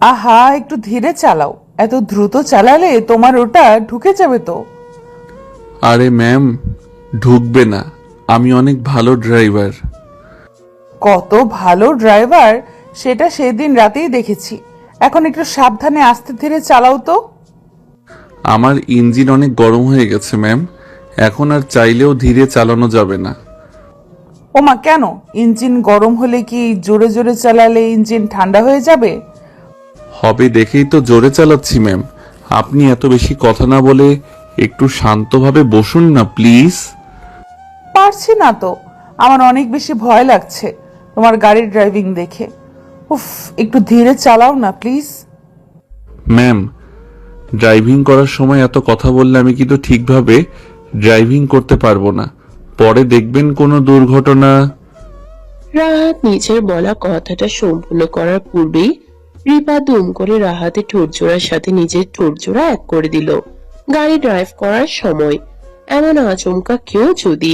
আহা, একটু ধীরে চালাও। এত দ্রুত চালালে তোমার ওটা ঢুকে যাবে তো। আরে ম্যাম, ঢুকবে না। আমি অনেক ভালো ড্রাইভার। কত ভালো ড্রাইভার সেটা সেদিন রাতেই দেখেছি। এখন একটু সাবধানে আস্তে ধীরে চালাও তো। আমার ইঞ্জিন অনেক গরম হয়ে গেছে ম্যাম। এখন আর চাইলেও ধীরে চালানো যাবে না। ওমা, কেন? ইঞ্জিন গরম হলে কি জোরে জোরে চালালে ইঞ্জিন ঠান্ডা হয়ে যাবে? হবে দেখেই তো জোরে চালাচ্ছি ম্যাম। আপনি এত বেশি কথা না বলে একটু শান্তভাবে বসুন না প্লিজ। পারছি না তো, আমার অনেক বেশি ভয় লাগছে তোমার গাড়ির ড্রাইভিং দেখে। উফ, একটু ধীরে চালাও না প্লিজ। ম্যাম, ড্রাইভিং করার সময় এত কথা বললে আমি কিন্তু ঠিকভাবে ড্রাইভিং করতে পারবো না। পরে দেখবেন কোনো দুর্ঘটনা। রাহাত নিজের বলা কথাটা সম্পূর্ণ করার পূর্বেই রিপা দুম করে রাহাতের ঠোঁটজোড়ার সাথে নিজের ঠোঁটজোড়া এক করে দিল। গাড়ি ড্রাইভ করার সময় এমন আচমকা কেউ যদি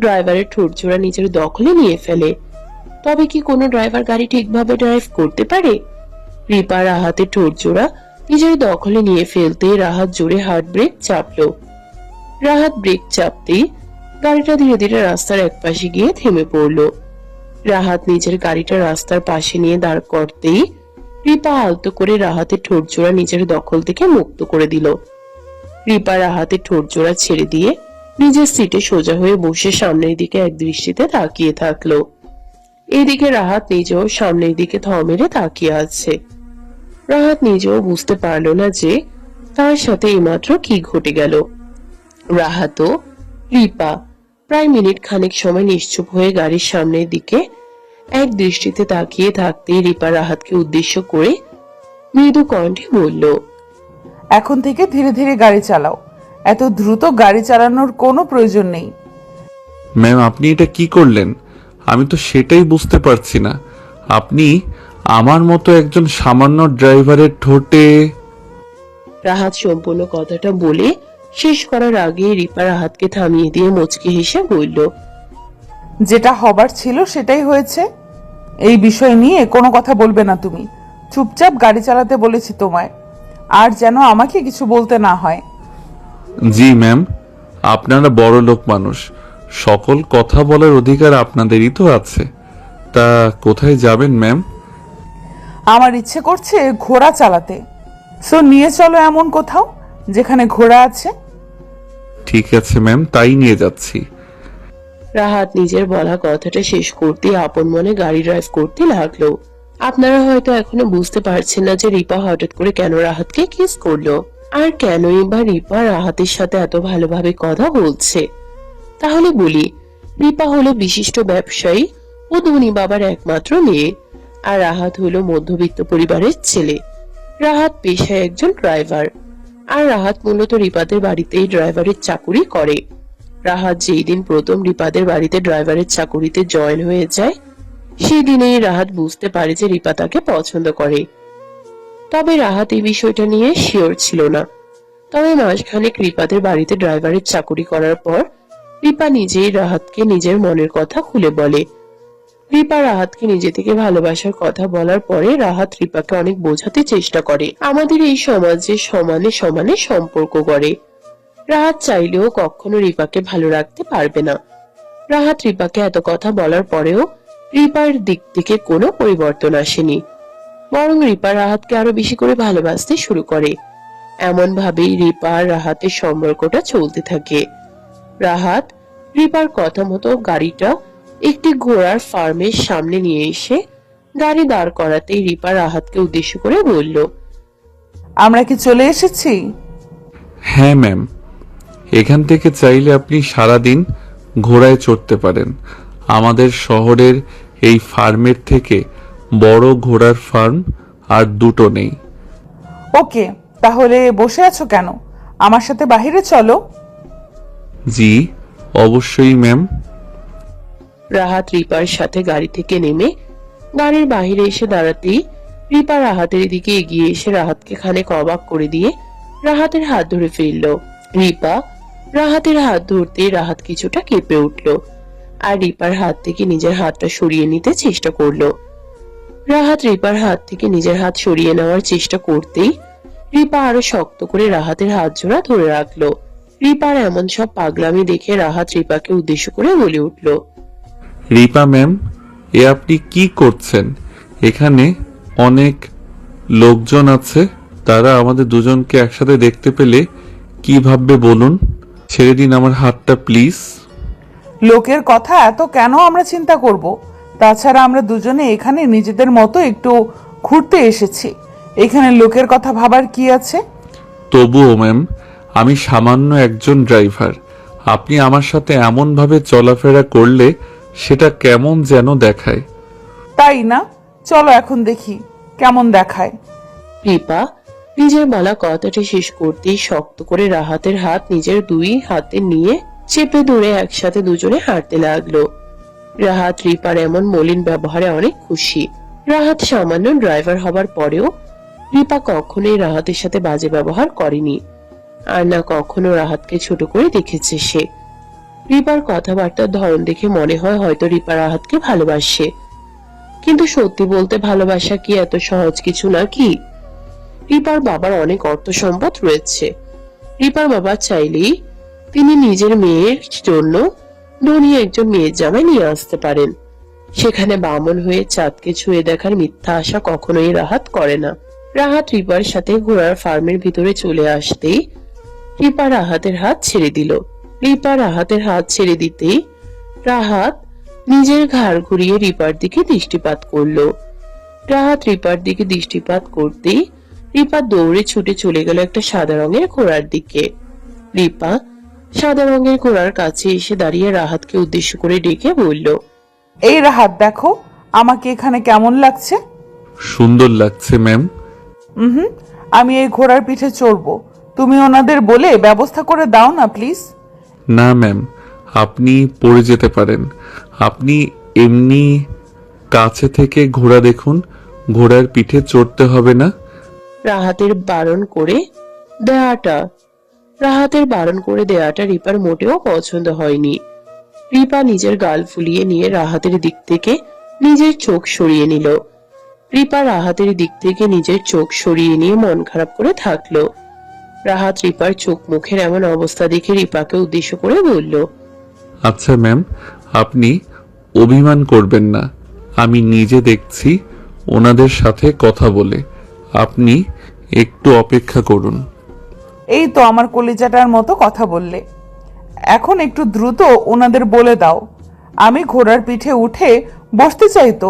ড্রাইভারের ঠোঁটজোড়া নিজের দখলে নিয়ে ফেলে, তবে কি কোনো ড্রাইভার গাড়ি ঠিকভাবে ড্রাইভ করতে পারে? রিপা রাহাতের ঠোঁটজোড়া নিজের দখলে নিয়ে ফেলতে রাহাত জোরে হার্ট ব্রেক চাপলো। রাহাত ব্রেক চাপতেই গাড়িটা ধীরে ধীরে রাস্তার একপাশে গিয়ে থেমে পড়লো। রাহাত নিজের গাড়িটা রাস্তার পাশে নিয়ে দাঁড় করতেই রিপা আলতো করে রাহাতের ঠোঁটজোড়া নিজের দখল থেকে মুক্ত করে দিল। রিপা রাহাতের ঠোঁটজোড়া ছেড়ে দিয়ে নিজের সিটে সোজা হয়ে বসে সামনের দিকে এক দৃষ্টিতে তাকিয়ে থাকলো। এদিকে রাহাত নিজেও সামনের দিকে থ মেরে তাকিয়ে আছে। রাহাত নিজেও বুঝতে পারলো না যে তার সাথে এইমাত্র কি ঘটে গেল। রাহাত ও রিপা প্রায় মিনিট খানেক সময় নিশ্চুপ হয়ে গাড়ির সামনের দিকে এক দৃষ্টিতে তাকিয়ে থাকতেই রিপা রাহাতকে উদ্দেশ্য করে মৃদু কণ্ঠে বলল, এখন থেকে ধীরে ধীরে গাড়ি চালাও। এত দ্রুত গাড়ি চালানোর কোনো প্রয়োজন নেই। ম্যাম, আপনি এটা কি করলেন? আমি তো সেটাই বুঝতে পারছি না। আপনি আমার মতো একজন সামান্য ড্রাইভারের ঠোঁটে। রাহাত সম্পূর্ণ কথাটা বলে শেষ করার আগে রিপা রাহাতকে থামিয়ে দিয়ে মুচকি হেসে বলল, যেটা হবার ছিল সেটাই হয়েছে। এই বিষয় নিয়ে কোনো কথা বলবে না তুমি। চুপচাপ গাড়ি চালাতে বলেছি তোমায়। আর যেন আমাকে কিছু বলতে না হয়। জি ম্যাম, আপনারা বড় লোক মানুষ, সকল কথা বলার অধিকার আপনাদেরই তো আছে। তা কোথায় যাবেন ম্যাম? আমার ইচ্ছে করছে ঘোড়া চালাতে। সো নিয়ে চলো এমন কোথাও যেখানে ঘোড়া আছে। ঠিক আছে ম্যাম, তাই নিয়ে যাচ্ছি। রাহাত নিজের বলা কথাটা শেষ করতে আপন মনে গাড়ি ড্রাইভ করতে লাগলো। আপনারা হয়তো এখনো বুঝতে পারছেন না যে রিপা হঠাৎ করে কেন রাহাতকে কিস করলো, আর কেনই বা রিপা রাহাতের সাথে এত ভালোভাবে কথা বলছে। তাহলে বলি, রিপা হলো বিশিষ্ট ব্যবসায়ী ও ধনী বাবার একমাত্র মেয়ে, আর রাহাত হলো মধ্যবিত্ত পরিবারের ছেলে। রাহাত পেশায় একজন ড্রাইভার, আর রাহাত মূলত রিপাদের বাড়িতেই ড্রাইভারের চাকুরি করে। রাহাত যেই দিন প্রথম রিপাদের বাড়িতে ড্রাইভারের চাকুরিতে জয়েন হয়ে যায়, সেই দিনেই রাহাত বুঝতে পারে যে রিপা তাকে পছন্দ করে। তবে রাহাত এই বিষয়টা নিয়ে শিওর ছিল না। তবে মাসখানেক রিপাদের বাড়িতে ড্রাইভারের চাকুরি করার পর রিপা নিজেই রাহাতকে নিজের মনের কথা খুলে বলে। রিপা রাহাতকে নিজে থেকে ভালোবাসার কথা বলার পরে রাহাত রিপাকে অনেক বোঝাতে চেষ্টা করে আমাদের এই সমাজে সমানে সমানে সম্পর্ক গড়ে। রাহাত চাইলেও কখনো রিপাকে ভালো রাখতে পারবে না। রাহাত রিপাকে এত কথা বলার পরেও রিপার দিক থেকে কোনো পরিবর্তন আসেনি, বরং রিপা রাহাতকে আরো বেশি করে ভালোবাসতে শুরু করে। এমন ভাবেই রিপা আর রাহাতের সম্পর্কটা চলতে থাকে। রাহাত রিপার কথা মতো গাড়িটা একটি ঘোড়ার ফার্মের সামনে নিয়ে এসে গাড়ি দাঁড় করাতেই রিপা রাহাতকে উদ্দেশ্য করে বলল, আমরা কি চলে এসেছি? হ্যাঁ ম্যাম, এখান থেকে চাইলে আপনি সারাদিন ঘোড়ায় চড়তে পারেন। আমাদের শহরের এই ফার্মের থেকে বড় ঘোড়ার ফার্ম আর দুটো নেই। ওকে, তাহলে বসে আছো কেন? আমার সাথে বাহিরে চলো। জি অবশ্যই ম্যাম। রাহাত রিপার সাথে গাড়ি থেকে নেমে গাড়ির বাহিরে এসে দাঁড়াতেই রিপা রাহাতের দিকে এগিয়ে এসে রাহাতকে খানিক অবাক করে দিয়ে রাহাতের হাত ধরে ফেলল। রিপা রাহাতের হাত ধরতে রাহাত কিছুটা কেঁপে উঠল, আর রিপার হাত থেকে নিজের হাতটা সরিয়ে নিতে চেষ্টা করলো। রাহাত রিপার হাত থেকে নিজের হাত সরিয়ে নেওয়ার চেষ্টা করতেই রিপা আরো শক্ত করে রাহাতের হাত জোড়া ধরে রাখলো। রিপার এমন সব পাগলামি দেখে রাহাত রিপাকে উদ্দেশ্য করে বলে উঠল, রিপা ম্যাম, এ আপনি কি করছেন? এখানে অনেক লোকজন আছে, তারা আমাদের দুজনকে একসাথে দেখতে পেলে কি ভাববে বলুন? ছেড়ে দিন আমার হাতটা প্লিজ। লোকের কথা এত কেন আমরা চিন্তা করব? তাছাড়া আমরা দুজনে এখানে নিজেদের মতো একটু ঘুরতে এসেছি। এখানে লোকের কথা ভাবার কি আছে? তবুও ম্যাম, আমি সামান্য একজন ড্রাইভার। আপনি আমার সাথে এমনভাবে চলাফেরা করলে সেটা কেমন যেন দেখায়। তাই না? চলো এখন দেখি কেমন দেখায়। রিপা নিজের বলা কথাটি শেষ করতেই শক্ত করে রাহাতের হাত নিজের দুই হাতে নিয়ে চেপে ধরে একসাথে দুজনে হাঁটতে লাগলো। রাহাত রিপার এমন মলিন ব্যবহারে অনেক খুশি। রাহাত সামান্য ড্রাইভার হবার পরেও রিপা কখনোই রাহাতের সাথে বাজে ব্যবহার করেনি, আর না কখনো রাহাতকে ছোট করে দেখেছে সে। রিপার কথাবার্তার ধরন দেখে মনে হয় হয়তো রিপা রাহাতকে ভালোবাসে, কিন্তু সত্যি বলতে ভালোবাসা কি এত সহজ কিছু নাকি? রিপার বাবার অনেক অর্থ সম্পদ রয়েছে। রিপার বাবা চাইলেই তিনি নিজের মেয়ের জন্য ধনী একজন মেয়ের জামাই নিয়ে আসতে পারেন। সেখানে বামন হয়ে চাঁদকে ছুঁয়ে দেখার মিথ্যা আশা কখনোই রাহাত করে না। রাহাত রিপার সাথে ঘোড়ার ফার্মের ভিতরে চলে আসতেই রিপা রাহাতের হাত ছেড়ে দিল। রিপা রাহাতের হাত ছেড়ে দিতেই রাহাত নিজের ঘাড় ঘুরিয়ে রিপার দিকে দৃষ্টিপাত করলো। রাহাত রিপার দিকে দৃষ্টিপাত করতেই রিপা দৌড়ে ছুটে চলে গেল একটা সাদা রঙের ঘোড়ার দিকে। রিপা সাদা রঙের ঘোড়ার কাছে এসে দাঁড়িয়ে রাহাতকে উদ্দেশ্য করে ডেকে বলল, এই রাহাত, দেখো আমাকে এখানে কেমন লাগছে। সুন্দর লাগছে ম্যাম। হুম, আমি এই ঘোড়ার পিঠে চড়বো। তুমি ওনাদের বলে ব্যবস্থা করে দাও না প্লিজ। না ম্যাম, আপনি পড়ে যেতে পারেন। আপনি এমনি কাছে থেকে ঘোড়া দেখুন, ঘোড়ার পিঠে চড়তে হবে না। রাহাতের বারণ করে দেয়াটা রিপার মোটেও পছন্দ হয়নি। রিপা নিজের গাল ফুলিয়ে নিয়ে রাহাতের দিক থেকে নিজের চোখ সরিয়ে নিল। রিপা রাহাতের দিক থেকে নিজের চোখ সরিয়ে নিয়ে মন খারাপ করে থাকলো। রাহাত রিপার চোখ মুখের এমন অবস্থা দেখে রিপাকে উদ্দেশ্য করে বলল, আচ্ছা ম্যাম, আপনি অভিমান করবেন না। আমি নিজে দেখছি ওনাদের সাথে কথা বলে। আপনি একটু অপেক্ষা করুন। এই তো আমার কলিজাটার মতো কথা বললে। এখন একটু দ্রুত ওনাদের বলে দাও। আমি ঘোড়ার পিঠে উঠে বসতে চাই তো।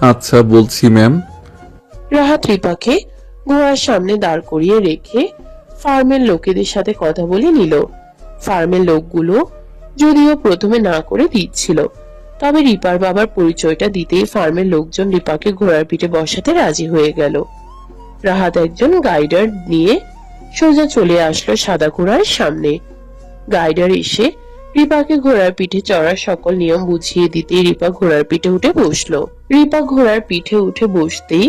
আচ্ছা বলছি ম্যাম। রাহাত রিপাকে ঘোড়ার সামনে দাঁড় করিয়ে রেখে ফার্মের লোকেদের সাথে কথা বলে নিল। ফার্মের লোকগুলো যদিও প্রথমে না করে দিচ্ছিল, তবে রিপার বাবার পরিচয়টা দিতেই ফার্মের লোকজন রিপাকে ঘোড়ার পিঠে বসাতে রাজি হয়ে গেল। রাহাত একজন গাইডার নিয়ে সোজা চলে আসলো সাদা ঘোড়ার সামনে। গাইডার এসে রিপাকে ঘোড়ার পিঠে চড়ার সকল নিয়ম বুঝিয়ে দিতেই রিপা ঘোড়ার পিঠে উঠে বসলো। রিপা ঘোড়ার পিঠে উঠে বসতেই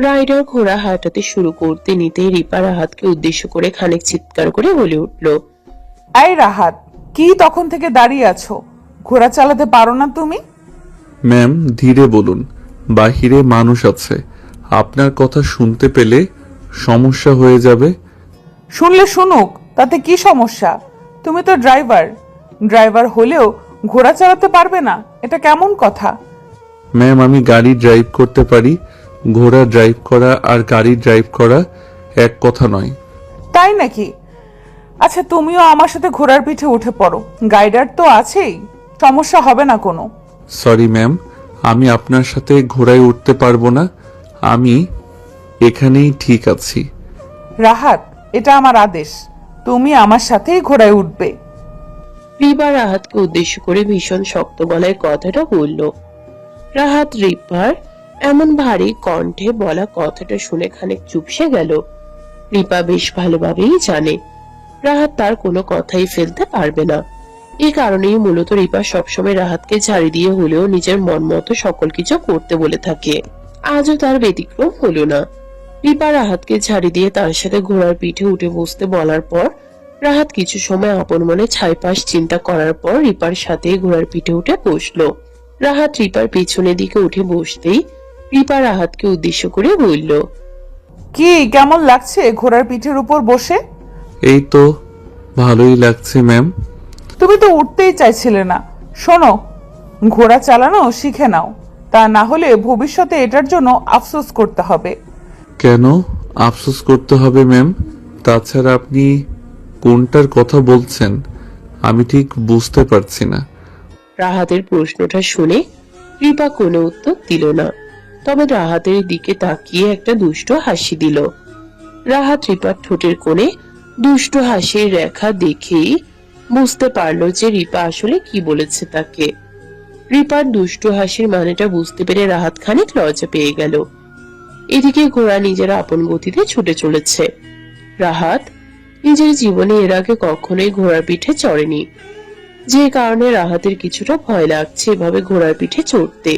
রাইডার ঘোড়া হাঁটাতে শুরু করতে নিতেই রিপা রাহাতকে উদ্দেশ্য করে খানিক চিৎকার করে বলে উঠল, এই রাহাত, কি তখন থেকে দাঁড়িয়ে আছো? ঘোড়া চালাতে পারো না তুমি? ম্যাম ধীরে বলুন, বাহিরে মানুষ আছে। আপনার কথা শুনতে পেলে সমস্যা হয়ে যাবে। শুনলে শুনুক, তাতে কি সমস্যা? তুমি তো ড্রাইভার হলেও ঘোড়া চালাতে পারবে না, এটা কেমন কথা? ম্যাম আমি গাড়ি ড্রাইভ করতে পারি। ঘোড়া ড্রাইভ করা আর গাড়ি ড্রাইভ করা এক কথা নয়। তাই নাকি? আচ্ছা, তুমিও আমার সাথে ঘোড়ার পিঠে উঠে পড়ো, গাইডার তো আছেই, সমস্যা হবে না কোনো। সরি ম্যাম, আমি আপনার সাথে ঘোড়ায় উঠতে পারবো না। আমি এখানেই ঠিক আছি। রাহাত, এটা আমার আদেশ, তুমি আমার সাথেই ঘোড়ায় উঠবে। রিপা রাহাতকে উদ্দেশ্য করে ভীষণ শক্ত গলায় কথাটা বলল। রাহাত রিপার এমন ভারী কণ্ঠে বলা কথাটা শুনে খানিক চুপসে গেল। রিপা বেশ ভালোভাবেই জানে রাহাত তার কোনো কথাই ফেলতে পারবে না। এই কারণেই মূলত রিপা সবসময় রাহাতকে ঝাড়ি দিয়ে হলেও নিজের মন মতো সকল কিছু করতে বলে থাকে। আজও তার ব্যতিক্রম হলো না। রিপা রাহাতকে ঝাড়ি দিয়ে তার সাথে ঘোড়ার পিঠে উঠে বসতে বলার পর রাহাত কিছু সময় আপন মনে ছাইপাশ চিন্তা করার পর রিপার সাথে ঘোড়ার পিঠে উঠে বসলো। রাহাত রিপার পিছনের দিকে উঠে বসতেই রিপা রাহাতকে উদ্দেশ্য করে বলল, কি কেমন লাগছে ঘোড়ার পিঠের উপর বসে? এই তো ভালোই লাগছে ম্যাম। তুমি তো উঠতেই চাইছিলে না। শোনো, ঘোড়া চালানো শিখে নাও, তা না হলে ভবিষ্যতে এটার জন্য আফসোস করতে হবে। কেন আফসোস করতে হবে ম্যাম? তাছাড়া আপনি কোনটার কথা বলছেন আমি ঠিক বুঝতে পারছি না। রাহাতের প্রশ্নটা শুনে রিপা কোনো উত্তর দিল না, তবে রাহাতের দিকে তাকিয়ে একটা দুষ্ট হাসি দিল। রাহাত রিপার ঠোঁটের কোণে দুষ্ট হাসির রেখা দেখেই বুঝতে পারলো যে রিপা আসলে কি বলেছে তাকে। রিপার দুষ্ট হাসির মানেটা বুঝতে পেরে রাহাত খানিক লজ্জা পেয়ে গেল। এদিকে ঘোড়া নিজের আপন গতিতে ছুটে চলেছে। রাহাত নিজের জীবনে এর আগে কখনোই ঘোড়ার পিঠে চড়েনি, যে কারণে রাহাতের কিছুটা ভয় লাগছে এভাবে ঘোড়ার পিঠে চড়তে।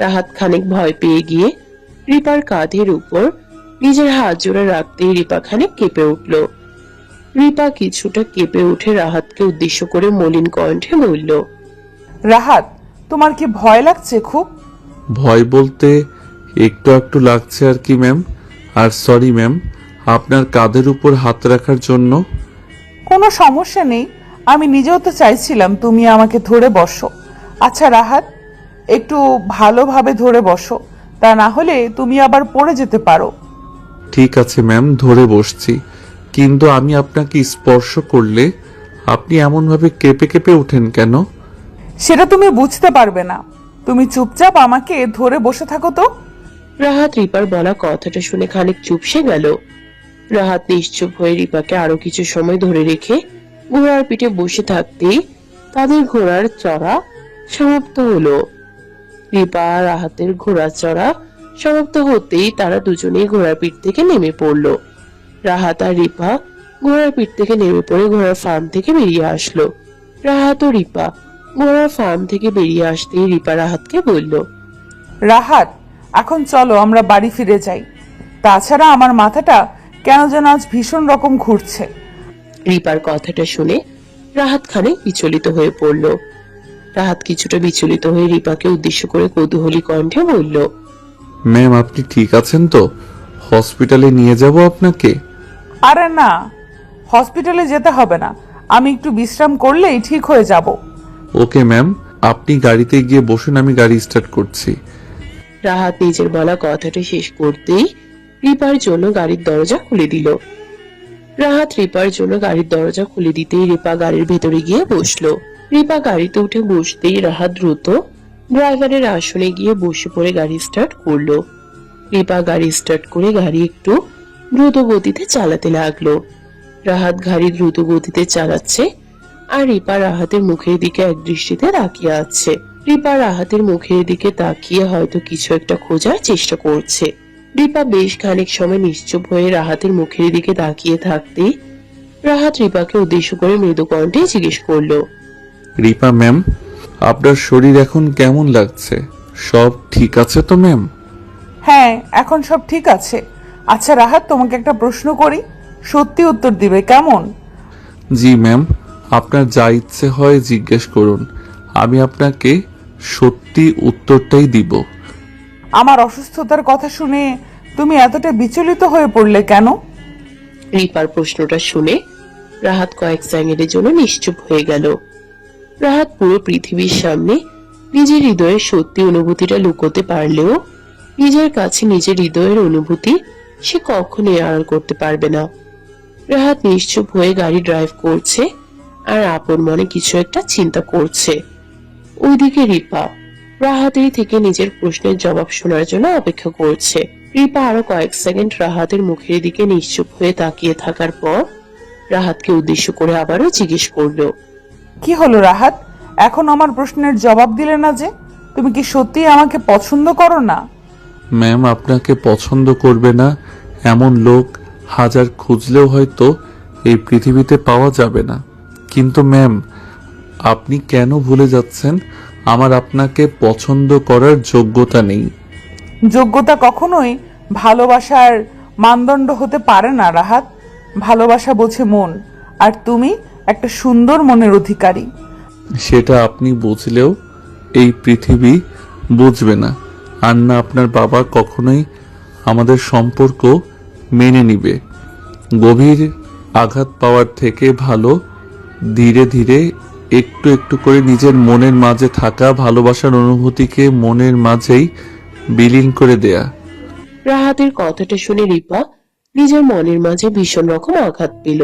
রাহাত খানিক ভয় পেয়ে গিয়ে রিপার কাঁধের উপর নিজের হাত জোড়া রাখতেই রিপা খানিক কেঁপে উঠল। রিপা কিছুটা কেঁপে উঠে রাহাতকে উদ্দেশ্য করে মলিন কণ্ঠে বলল, রাহাত, তোমার কি ভয় লাগছে খুব? ভয় বলতে একটু একটু লাগছে আর কি ম্যাম। আর সরি ম্যাম আপনার কাঁধের উপর হাত রাখার জন্য। কোনো সমস্যা নেই, আমি নিজেও তো চাইছিলাম তুমি আমাকে ধরে বসো। আচ্ছা রাহাত, একটু ভালোভাবে ধরে বসো, তা না হলে তুমি আবার পড়ে যেতে পারো। ঠিক আছে ম্যাম, ধরে বসছি। কিন্তু আমি আপনাকে স্পর্শ করলে আপনি এমনভাবে কেঁপে কেঁপে ওঠেন কেন? সেটা তুমি বুঝতে পারবে না। তুমি চুপচাপ আমাকে ধরে বসে থাকো তো। রাহাত রিপার বলা কথাটা শুনে খানিক চুপসে গেল। রাহাত নিশ্চুপ হয়ে রিপাকে আরো কিছু সময় ধরে রেখে ঘোড়ার পিঠে বসে থাকতেই তাদের ঘোড়ার চড়া সমাপ্ত হলো। রিপা আর রাহাতের ঘোড়ার চড়া সমাপ্ত হতেই তারা দুজনেই ঘোড়ার পিঠ থেকে নেমে পড়লো। রাহাত আর রিপা ঘোড়ার পিঠ থেকে নেমে পড়ে ঘোড়ার ফার্ম থেকে বেরিয়ে আসলো। রাহাত ও রিপা ঘোড়ার ফার্ম থেকে বেরিয়ে আসতেই রিপা রাহাতকে বলল, রাহাত, এখন চলো আমরা বাড়ি ফিরে যাই। তাছাড়া আমার মাথাটা কেন যেন আজ ভীষণ রকম ঘুরছে। রিপার কথাটা শুনে রাহাত খানিক বিচলিত হয়ে পড়ল। রাহাত কিছুটা বিচলিত হয়ে রিপাকে উদ্দেশ্য করে কৌতূহলী কণ্ঠে বলল, ম্যাম আপনি ঠিক আছেন তো? হসপিটালে নিয়ে যাব আপনাকে? আরে না, হসপিটালে যেতে হবে না, আমি একটু বিশ্রাম করলেই ঠিক হয়ে যাব। ওকে ম্যাম, আপনি গাড়িতে গিয়ে বসুন, আমি গাড়ি স্টার্ট করছি। রাহাত নিজের বলা কথাটা শেষ করতেই রিপার জন্য গাড়ির দরজা খুলে দিল। রাহাত রিপার জন্য গাড়ির দরজা খুলে দিতেই রিপা গাড়ির ভেতরে গিয়ে বসলো। রিপা গাড়িতে উঠে বসতেই রাহাত দ্রুত ড্রাইভারের আসনে গিয়ে বসে পড়ে গাড়ি স্টার্ট করলো। রিপা গাড়ি স্টার্ট করে গাড়ি একটু দ্রুত গতিতে চালাতে লাগলো। রাহাত গাড়ি দ্রুত গতিতে চালাচ্ছে আর রিপা রাহাতের মুখের দিকে এক দৃষ্টিতে তাকিয়ে আছে। রিপা রাহাতের মুখের দিকে তাকিয়ে হয়তো কিছু একটা খোঁজার চেষ্টা করছে। রিপা বেশ খানিক সময় নিশ্চুপ হয়ে রাহাতের মুখের দিকে তাকিয়ে থাকতেই রাহাত রিপাকে উদ্দেশ্য করে মৃদু কণ্ঠে জিজ্ঞেস করলো, রিপা ম্যাম আপনার শরীর এখন কেমন লাগছে? সব ঠিক আছে তো ম্যাম? হ্যাঁ, এখন সব ঠিক আছে। আচ্ছা রাহাত, তোমাকে একটা প্রশ্ন করি, সত্যি উত্তর দিবে কেমন? জি ম্যাম, আপনার যা ইচ্ছে হয় জিজ্ঞেস করুন, আমি আপনাকে সত্যি উত্তরটাই দিব। আমার অসুস্থতার কথা শুনে তুমি এতটা বিচলিত হয়ে পড়লে কেন? রিপার প্রশ্নটা শুনে রাহাত কয়েক সেকেন্ডের জন্য নিশ্চুপ হয়ে গেল। রাহাত পুরো পৃথিবীর সামনে নিজের হৃদয়ের সত্যি অনুভূতিটা লুকোতে পারলেও নিজের কাছে নিজের হৃদয়ের অনুভূতি সে কখনোই আড়াল করতে পারবে না। রাহাত নিশ্চুপ হয়ে গাড়ি ড্রাইভ করছে আর আপন মনে কিছু একটা চিন্তা করছে। ওইদিকে রিপা রাহাতের থেকে নিজের প্রশ্নের জবাব শোনার জন্য অপেক্ষা করছে। রিপা আরো কয়েক সেকেন্ড রাহাতের মুখের দিকে নিশ্চুপ হয়ে তাকিয়ে থাকার পর রাহাতকে উদ্দেশ্য করে আবারও জিজ্ঞেস করলো, কি হলো রাহাত, এখন আমার প্রশ্নের জবাব দিলে না যে? তুমি কি সত্যি আমাকে পছন্দ করো না? ম্যাম আপনাকে পছন্দ করবে না এমন লোক হাজার খুঁজলেও হয়তো এই পৃথিবীতে পাওয়া যাবে না। কিন্তু ম্যাম আপনি কেন ভুলে যাচ্ছেন আমার আপনাকে পছন্দ করার যোগ্যতা নেই? যোগ্যতা কখনোই ভালোবাসার মানদণ্ড হতে পারে না রাহাত। ভালোবাসা বোঝে মন, আর তুমি একটা সুন্দর মনের অধিকারী। সেটা আপনি বুঝলেও এই পৃথিবী বুঝবে না। আর না আপনার বাবা কখনোই আমাদের সম্পর্ক মেনে নিবে। গভীর আঘাত পাওয়ার থেকে ভালো ধীরে ধীরে একটু একটু করে নিজের মনের মাঝে থাকা ভালোবাসার অনুভূতিকে মনের মাঝেই বিলীন করে দেয়া। রাহাতের কথাটা শুনে রিপা নিজের মনের মাঝে ভীষণ রকম আঘাত পেল।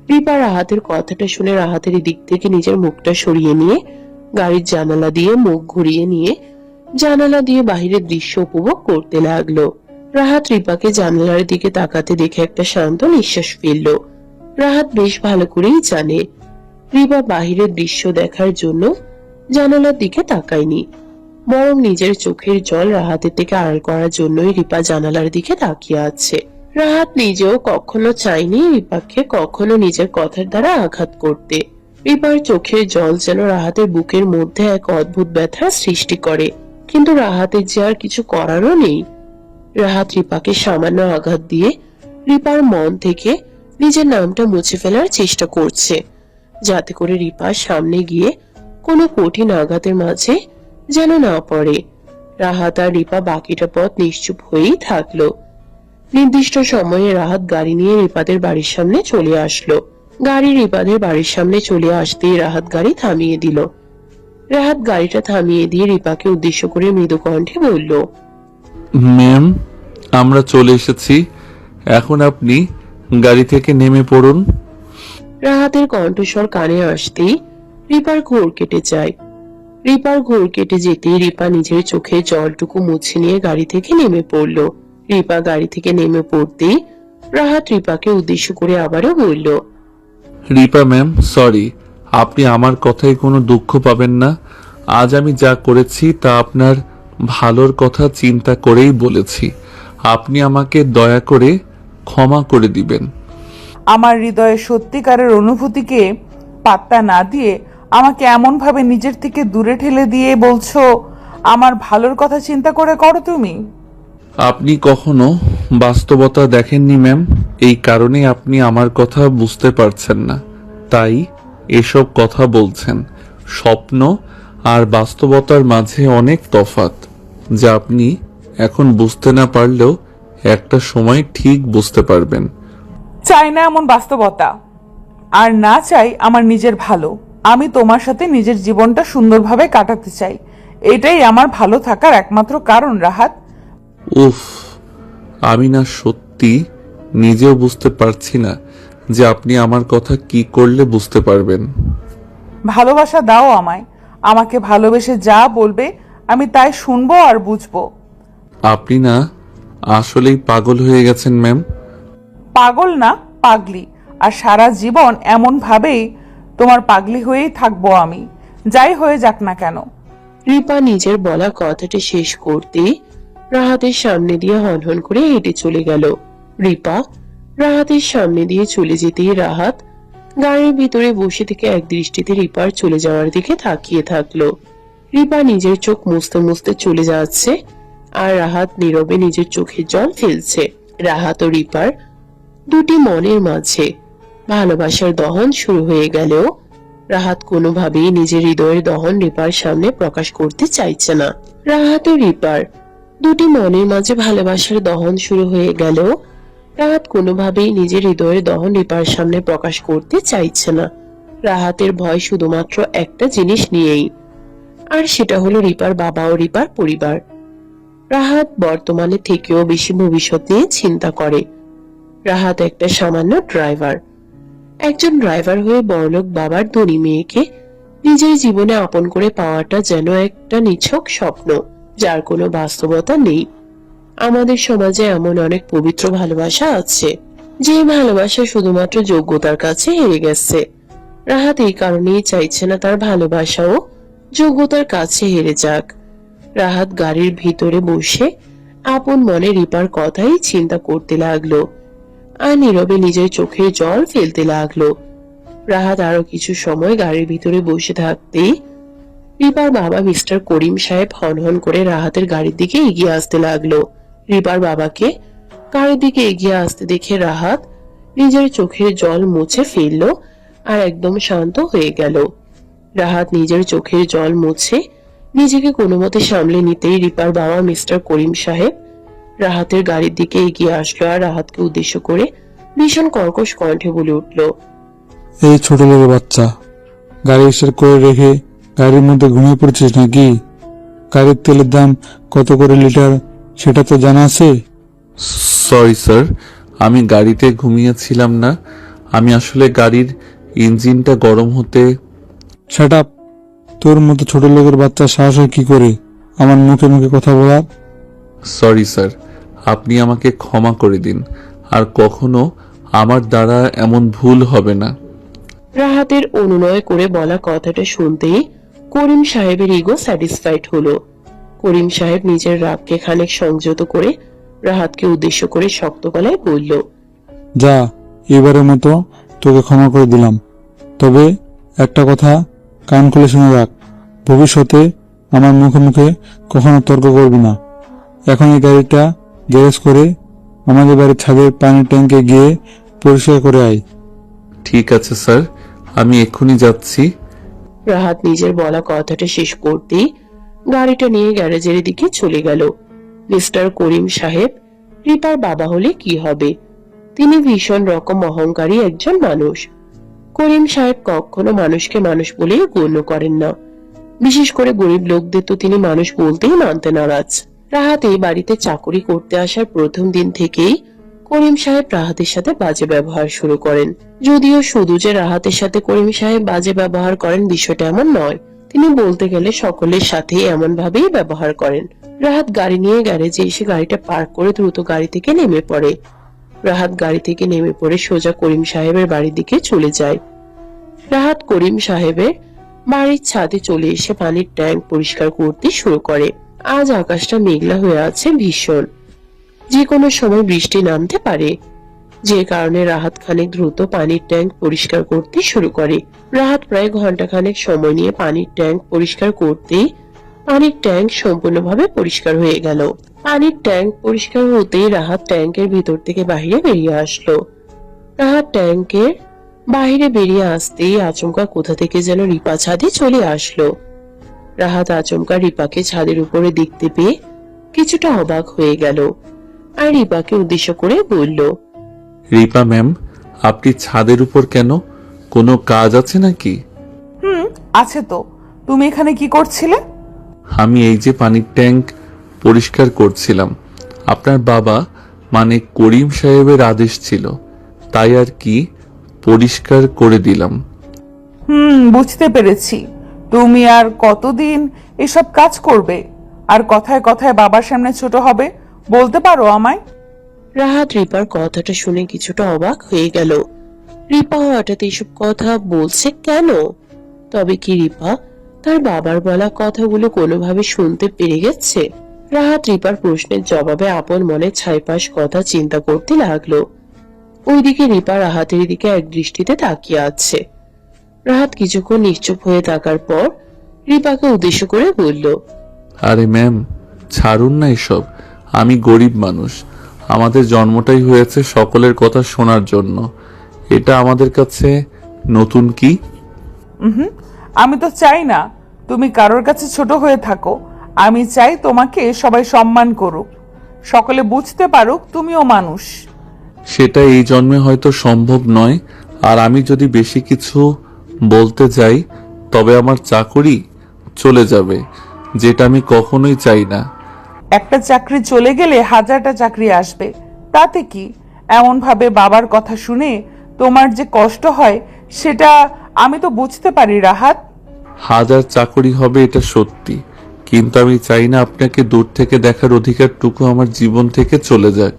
রিপা রাহাতের কথাটা শুনে রাহাতের দিক থেকে নিজের মুখটা সরিয়ে নিয়ে গাড়ির জানালা দিয়ে মুখ ঘুরিয়ে নিয়ে জানালা দিয়ে বাহিরের দৃশ্য উপভোগ করতে লাগলো। রাহাত রিপাকে জানালার দিকে তাকাতে দেখে একটা শান্ত নিঃশ্বাস ফেললো। রাহাত বেশ ভালো করেই জানে রিপা বাহিরের দৃশ্য দেখার জন্য জানালার দিকে তাকায়নি, বরং নিজের চোখের জল রাহাতের থেকে আড়াল করার জন্যই রিপা জানালার দিকে তাকিয়ে আছে। রাহাত নিজেও কখনো চায়নি রিপাকে কখনো নিজের কথার দ্বারা আঘাত করতে। রিপার চোখের জল যেন রাহাতের বুকের মধ্যে এক অদ্ভুত ব্যথার সৃষ্টি করে, কিন্তু রাহাতের যে আর কিছু করারও নেই। রাহাত রিপাকে সামান্য আঘাত দিয়ে রিপার মন থেকে নিজের নামটা মুছে ফেলার চেষ্টা করছে, যাতে করে রিপার সামনে গিয়ে কোনো কঠিন আঘাতের মাঝে যেন না পড়ে। রাহাত আর রিপা বাকিটা পথ নিশ্চুপ হয়েই থাকলো। নির্দিষ্ট সময়ে রাহাত গাড়ি নিয়ে রিপাদের বাড়ির সামনে চলে আসলো। গাড়ি রিপাদের বাড়ির সামনে চলে আসতেই রাহাত গাড়ি থামিয়ে দিল। রাহাত গাড়িটা থামিয়ে দিয়ে রিপাকে উদ্দেশ্য করে মৃদু কণ্ঠে বলল, ম্যাম, আমরা চলে এসেছি, এখন আপনি গাড়ি থেকে নেমে পড়ুন। রাহাতের কণ্ঠস্বর কানে আসতেই রিপার ঘোর কেটে যায়। রিপার ঘোর কেটে যেতেই রিপা নিজের চোখে জলটুকু মুছে নিয়ে গাড়ি থেকে নেমে পড়ল। রিপা গাড়ি থেকে নেমে পড়তেই রাহাত রিপাকে উদ্দেশ্য করে আবারও বলল, রিপা ম্যাম, সরি, আপনি আমার কথায় কোনো দুঃখ পাবেন না। আজ আমি যা করেছি তা আপনার ভালোর কথা চিন্তা করেই বলেছি। আপনি আমাকে দয়া করে ক্ষমা করে দিবেন। আমার হৃদয়ে সত্যিকারের অনুভূতিকে পাত্তা না দিয়ে আমাকে এমনভাবে নিজের থেকে দূরে ঠেলে দিয়ে বলছো আমার ভালোর কথা চিন্তা করে করো তুমি। আপনি কখনো বাস্তবতা দেখেননি ম্যাম, এই কারণে আপনি আমার কথা বুঝতে পারছেন না, তাই এসব কথা বলছেন। স্বপ্ন আর বাস্তবতার মাঝে অনেক তফাৎ, যা আপনি এখন বুঝতে না পারলেও একটা সময় ঠিক বুঝতে পারবেন। চাই না এমন বাস্তবতা, আর না চাই আমার নিজের ভালো। আমি তোমার সাথে নিজের জীবনটা সুন্দরভাবে কাটাতে চাই, এটাই আমার ভালো থাকার একমাত্র কারণ রাহাত। উফ, আমি না সত্যি নিজেও বুঝতে পারছি না যে আপনি আমার কথা কি করলে বুঝতে পারবেন। ভালোবাসা দাও আমায়, আমাকে ভালোবেসে যা বলবে আমি তাই শুনবো আর বুঝবো। আপনি না আসলেই পাগল হয়ে গেছেন ম্যাম। পাগল না, পাগলি। আর সারা জীবন এমন ভাবেই তোমার পাগলি হয়েই থাকবো আমি, যাই হয়ে যাক না কেন। রিপা নিজের বলা কথাটি শেষ করতেই রাহাতের সামনে দিয়ে হনহন করে হেঁটে চলে গেল। রিপা রাহাতের সামনে দিয়ে চলে যেতেই রাহাত গাড়ির ভিতরে বসে থেকে এক দৃষ্টিতে রিপার চলে যাওয়ার দিকে তাকিয়ে থাকলো। রিপা নিজের চোখ মুছতে মুছতে চলে যাচ্ছে, আর রাহাত নীরবে নিজের চোখের জল ফেলছে। রাহাত ও রিপার দুটি মনের মাঝে ভালোবাসার দহন শুরু হয়ে গেলেও রাহাত কোনোভাবেই নিজের হৃদয়ের দহন রিপার সামনে প্রকাশ করতে চাইছে না। রাহাত ও রিপার দুটি মনের মাঝে ভালোবাসার দহন শুরু হয়ে গেলেও রাহাত কোনোভাবেই নিজের হৃদয়ের দহন রিপার সামনে প্রকাশ করতে চাইছে না। রাহাতের ভয় শুধুমাত্র একটা জিনিস নিয়েই, আর সেটা হলো রিপার বাবা ও রিপার পরিবার। রাহাত বর্তমানে থেকেও বেশি ভবিষ্যৎ নিয়ে চিন্তা করে। রাহাত একটা সামান্য ড্রাইভার। একজন ড্রাইভার হয়ে বড়লোক বাবার ধনী মেয়েকে নিজের জীবনে আপন করে পাওয়াটা যেন একটা নিছক স্বপ্ন, যার কোনো বাস্তবতা নেই। আমাদের সমাজে এমন অনেক পবিত্র ভালোবাসা আছে, যে ভালোবাসা শুধুমাত্র যোগ্যতার কাছে হেরে গেছে। রাহাত এই কারণেই চাইছে না তার ভালোবাসাও যোগ্যতার কাছে হেরে যাক। রাহাত গাড়ির ভিতরে বসে আপন মনে রিপার কথাই চিন্তা করতে লাগলো, আর নীরবে নিজের চোখের জল ফেলতে লাগলো। রাহাত আরো কিছু সময় গাড়ির ভিতরে বসে থাকতেই রিপার বাবা মিস্টার করিম সাহেব হনহন করে রাহাতের গাড়ির দিকে এগিয়ে আসতে লাগলো। রিপার বাবাকে গাড়ির দিকে এগিয়ে আসতে দেখে রাহাত নিজের চোখের জল মুছে ফেললো আর একদম শান্ত হয়ে গেল। রাহাত নিজের চোখের জল মুছে নিজেকে কোনো মতে সামলে নিতেই রিপার বাবা মিস্টার করিম সাহেব রাহাতের গাড়ির দিকে এগিয়ে আসলো আর রাহাতকে উদ্দেশ্য করে ভীষণ কর্কশ কণ্ঠে বলে উঠল, এই ছোট লোকের বাচ্চা, গাড়ি স্টার্ট করে রেখে গাড়ির মধ্যে ঘুমিয়ে পড়ছিস নাকি? গাড়ির তেলের দাম কত করে লিটার সেটা তো জানা আছে? সরি স্যার, আমি গাড়িতে ঘুমিয়েছিলাম না। আমি আসলে গাড়ির ইঞ্জিনটা গরম হতে। Shut up! তোর মতো ছোট লোকের বাচ্চা সাহস হয় কি করে আমার মুখে মুখে কথা বলার? সরি স্যার, আপনি আমাকে ক্ষমা করে দিন। আর কখনো আমার দ্বারা এমন ভুল হবে না। রাহাতের অনুনয় করে বলা কথাটা শুনতেই করিম সাহেবের ইগো স্যাটিসফাইড হলো। করিম সাহেব নিজের রাগকে খানিক সংযত করে রাহাতকে উদ্দেশ্য করে শক্ত গলায় বলল, যা, এবারের মতো তোকে ক্ষমা করে দিলাম। তবে একটা কথা কান খুলে শুনে রাখ, ভবিষ্যতে আমার মুখে মুখে কখনো তর্ক করবি না। এখন এই গাড়িটা গ্যারেজ করে আমাদের বাড়ির ছাদের পানির ট্যাঙ্কে গিয়ে পরিষ্কার করে আয়। ঠিক আছে স্যার, আমি এক্ষুনি যাচ্ছি। রাহাত নিজের বলা কথাটা শেষ করতেই গাড়িটা নিয়ে গ্যারেজের দিকে চলে গেল। মিস্টার করিম সাহেব রিপার বাবা হলে কি হবে, তিনি ভীষণ রকম অহংকারী একজন মানুষ। করিম সাহেব কখনো মানুষকে মানুষ বলেই গণ্য করেন না, বিশেষ করে গরিব লোকদের তো তিনি মানুষ বলতেই মানতে নারাজ। রাহাত এই বাড়িতে চাকরি করতে আসার প্রথম দিন থেকেই করিম সাহেব রাহাতের সাথে বাজে ব্যবহার শুরু করেন। যদিও শুধু যে রাহাতের সাথে করিম সাহেব বাজে ব্যবহার করেন বিষয়টা এমন নয়, তিনি বলতে গেলে সকলের সাথেই এমন ভাবেই ব্যবহার করেন। রাহাত গাড়ি নিয়ে গ্যারেজে এসে গাড়িটা পার্ক করে দ্রুত গাড়ি থেকে নেমে পড়ে। রাহাত গাড়ি থেকে নেমে পড়ে সোজা করিম সাহেবের বাড়ির দিকে চলে যায়। রাহাত করিম সাহেবের বাড়ির ছাদে চলে এসে পানির ট্যাঙ্ক পরিষ্কার করতে শুরু করে। আজ আকাশটা মেঘলা হয়ে আছে ভীষণ, যে কোনো সময় বৃষ্টি নামতে পারে, যে কারণে রাহাত খানিক দ্রুত পানির ট্যাঙ্ক পরিষ্কার করতে শুরু করে। রাহাত প্রায় ঘন্টাখানেক সময় নিয়ে পানির ট্যাঙ্ক পরিষ্কার করতেই পানির ট্যাঙ্ক সম্পূর্ণভাবে পরিষ্কার হয়ে গেল। পানির ট্যাঙ্ক পরিষ্কার হতেই রাহাত ট্যাঙ্কের ভিতর থেকে বাইরে বেরিয়ে আসলো। রাহাত ট্যাঙ্কের বাইরে বেরিয়ে আসতেই আচমকা কোথা থেকে যেন রিপা ছাদে চলে আসলো। রাহাত আচমকা রিপাকে ছাদের উপরে দেখতে পেয়ে কিছুটা অবাক হয়ে গেল আর রিপাকে উদ্দেশ্য করে বলল, রিপা ম্যাম, আপনি ছাদের উপর কেন? কোনো কাজ আছে নাকি? আছে তো। তুমি এখানে কি করছিলে? আমি এই যে পানির ট্যাঙ্ক পরিষ্কার করছিলাম। আপনার বাবা মানে করিম সাহেবের আদেশ ছিল, তাই আর কি পরিষ্কার করে দিলাম। বুঝতে পেরেছি। তুমি আর কতদিন এসব কাজ করবে? আর কথায় কথায় বাবার সামনে ছোট হবে, বলতে পারো আমায়? রাহাত রিপার কথাটা শুনে কিছুটা অবাক হয়ে গেল। রিপা হঠাৎ এসব কথা বলছে কেন? তবে কি রিপা তার বাবার বলা কথাগুলো কোনোভাবে শুনতে পেরে গেছে? রাহাত রিপার প্রশ্নের জবাবে আপন মনে ছাইপাশ কথা চিন্তা করতে লাগলো। ওইদিকে রিপা রাহাতের দিকে এক দৃষ্টিতে তাকিয়ে আছে। রাহাত কিছুক্ষণ নিশ্চুপ হয়ে থাকার পর রিপাকে উদ্দেশ্য করে বলল, আরে ম্যাম, ছাড়ুন না এসব। আমি গরিব মানুষ, আমাদের জন্মটাই হয়েছে সকলের কথা শোনার জন্য। এটা আমাদের কাছে নতুন কি? আমি তো চাই না তুমি কারোর কাছে ছোট হয়ে থাকো। আমি চাই তোমাকে সবাই সম্মান করুক, সকলে বুঝতে পারুক তুমিও মানুষ। সেটা এই জন্মে হয়তো সম্ভব নয়। আর আমি যদি বেশি কিছু বলতে যাই তবে আমার চাকরি চলে যাবে, যেটা আমি কখনোই চাই না। একটা চাকরি চলে গেলে হাজারটা চাকরি আসবে, তাতে কি? এমন ভাবে বাবার কথা শুনে তোমার যে কষ্ট হয় সেটা আমি তো বুঝতে পারি রাহাত। হাজার চাকরি হবে এটা সত্যি, কিন্তু আমি চাই না আপনাকে দূর থেকে দেখার অধিকারটুকু আমার জীবন থেকে চলে যাক।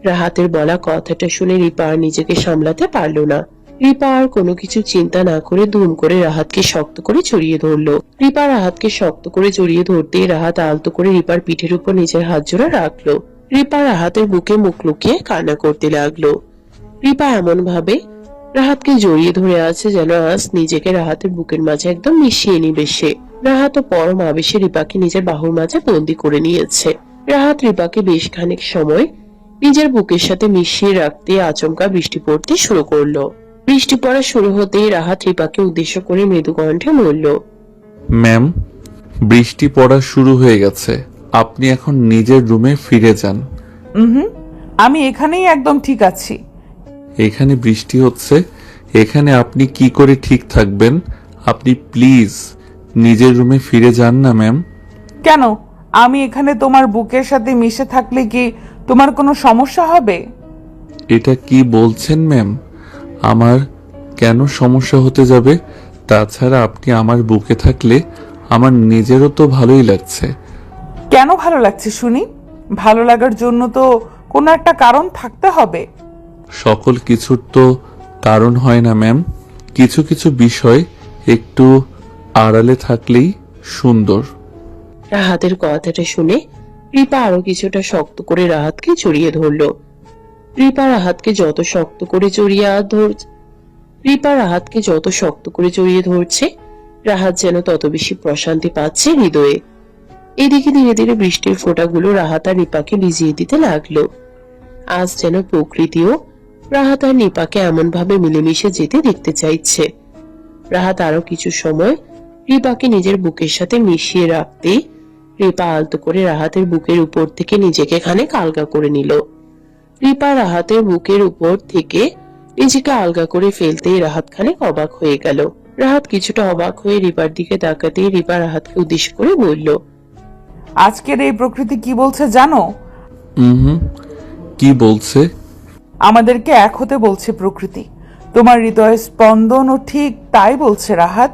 রাহাতের বলা কথাটা শুনে রিপা আর নিজেকে সামলাতে পারল না। রিপা আর কোনো কিছু চিন্তা না করে দুম করে রাহাতকে শক্ত করে জড়িয়ে ধরলো। রিপা রাহাতকে শক্ত করে জড়িয়ে ধরতেই রাহাত আলতো করে রিপার পিঠের উপর নিজের হাত জোড়া রাখলো। রিপা রাহাতের বুকে মুখ লুকিয়ে কান্না করতে লাগলো। রিপা এমন ভাবে রাহাতকে জড়িয়ে ধরে আছে যেন আজ নিজেকে রাহাতের বুকের মাঝে একদম মিশিয়ে নিবে সে। রাহাত ও পরম আবেশে রিপাকে নিজের বাহুর মাঝে বন্দি করে নিয়েছে। রাহাত রিপাকে বেশ খানিক সময় নিজের বুকের সাথে মিশিয়ে রাখতে আচমকা বৃষ্টি পড়তে শুরু করলো। বৃষ্টি পড়া শুরু হতেই রাহাত রিপাকে উদ্দেশ্য করে মৃদু কণ্ঠে বলল, ম্যাম, বৃষ্টি পড়া শুরু হয়ে গেছে, আপনি এখন নিজের রুমে ফিরে যান। আমি এখানেই একদম ঠিক আছি। এখানে বৃষ্টি হচ্ছে, এখানে আপনি কি করে ঠিক থাকবেন? আপনি প্লিজ নিজের রুমে ফিরে যান না ম্যাম। কেন? আমি এখানে তোমার বুকের সাথে মিশে থাকলে কি তোমার কোনো সমস্যা হবে? এটা কি বলছেন ম্যাম? আমার কেন সমস্যা হতে যাবে? তাছাড়া আপনি আমার বুকে থাকলে আমার নিজেরও তো ভালোই লাগছে। কেন ভালো লাগছে শুনি? ভালো লাগার জন্য তো কোনো একটা কারণ থাকতে হবে। সকল কিছুর তো কারণ হয় না ম্যাম, কিছু কিছু বিষয় একটু আড়ালে থাকলেই সুন্দর। রাহাতের কথাটা শুনে রিপা আরো কিছুটা শক্ত করে রাহাতকে জড়িয়ে ধরলো। রিপা রাহাতকে যত শক্ত করে জড়িয়ে ধরছে, রাহাত যেন তত বেশি প্রশান্তি পাচ্ছে হৃদয়ে। এদিকে ধীরে ধীরে বৃষ্টির ফোঁটাগুলো রাহাত আর রিপাকে ভিজিয়ে দিতে লাগলো। আজ যেন প্রকৃতিও রাহাত আর রিপাকে এমন ভাবে মিলেমিশে যেতে দেখতে চাইছে। রাহাত আরো কিছু সময় রিপাকে নিজের বুকের সাথে মিশিয়ে রাখতেই রিপা আলতো করে রাহাতের বুকের উপর থেকে নিজেকে খানিক আলগা করে নিল। রিপা রাহাতের বুকের উপর থেকে নিজেকে আলগা করে ফেলতেই রাহাত খানিক অবাক হয়ে গেল। রাহাত কিছুটা অবাক হয়ে রিপার দিকে তাকাতেই রিপা রাহাতকে উদ্দেশ্য করে বলল, আজকের এই প্রকৃতি কি বলছে জানো? কি বলছে? আমাদেরকে এক হতে বলছে প্রকৃতি। তোমার হৃদয়ের স্পন্দনও ঠিক তাই বলছে রাহাত।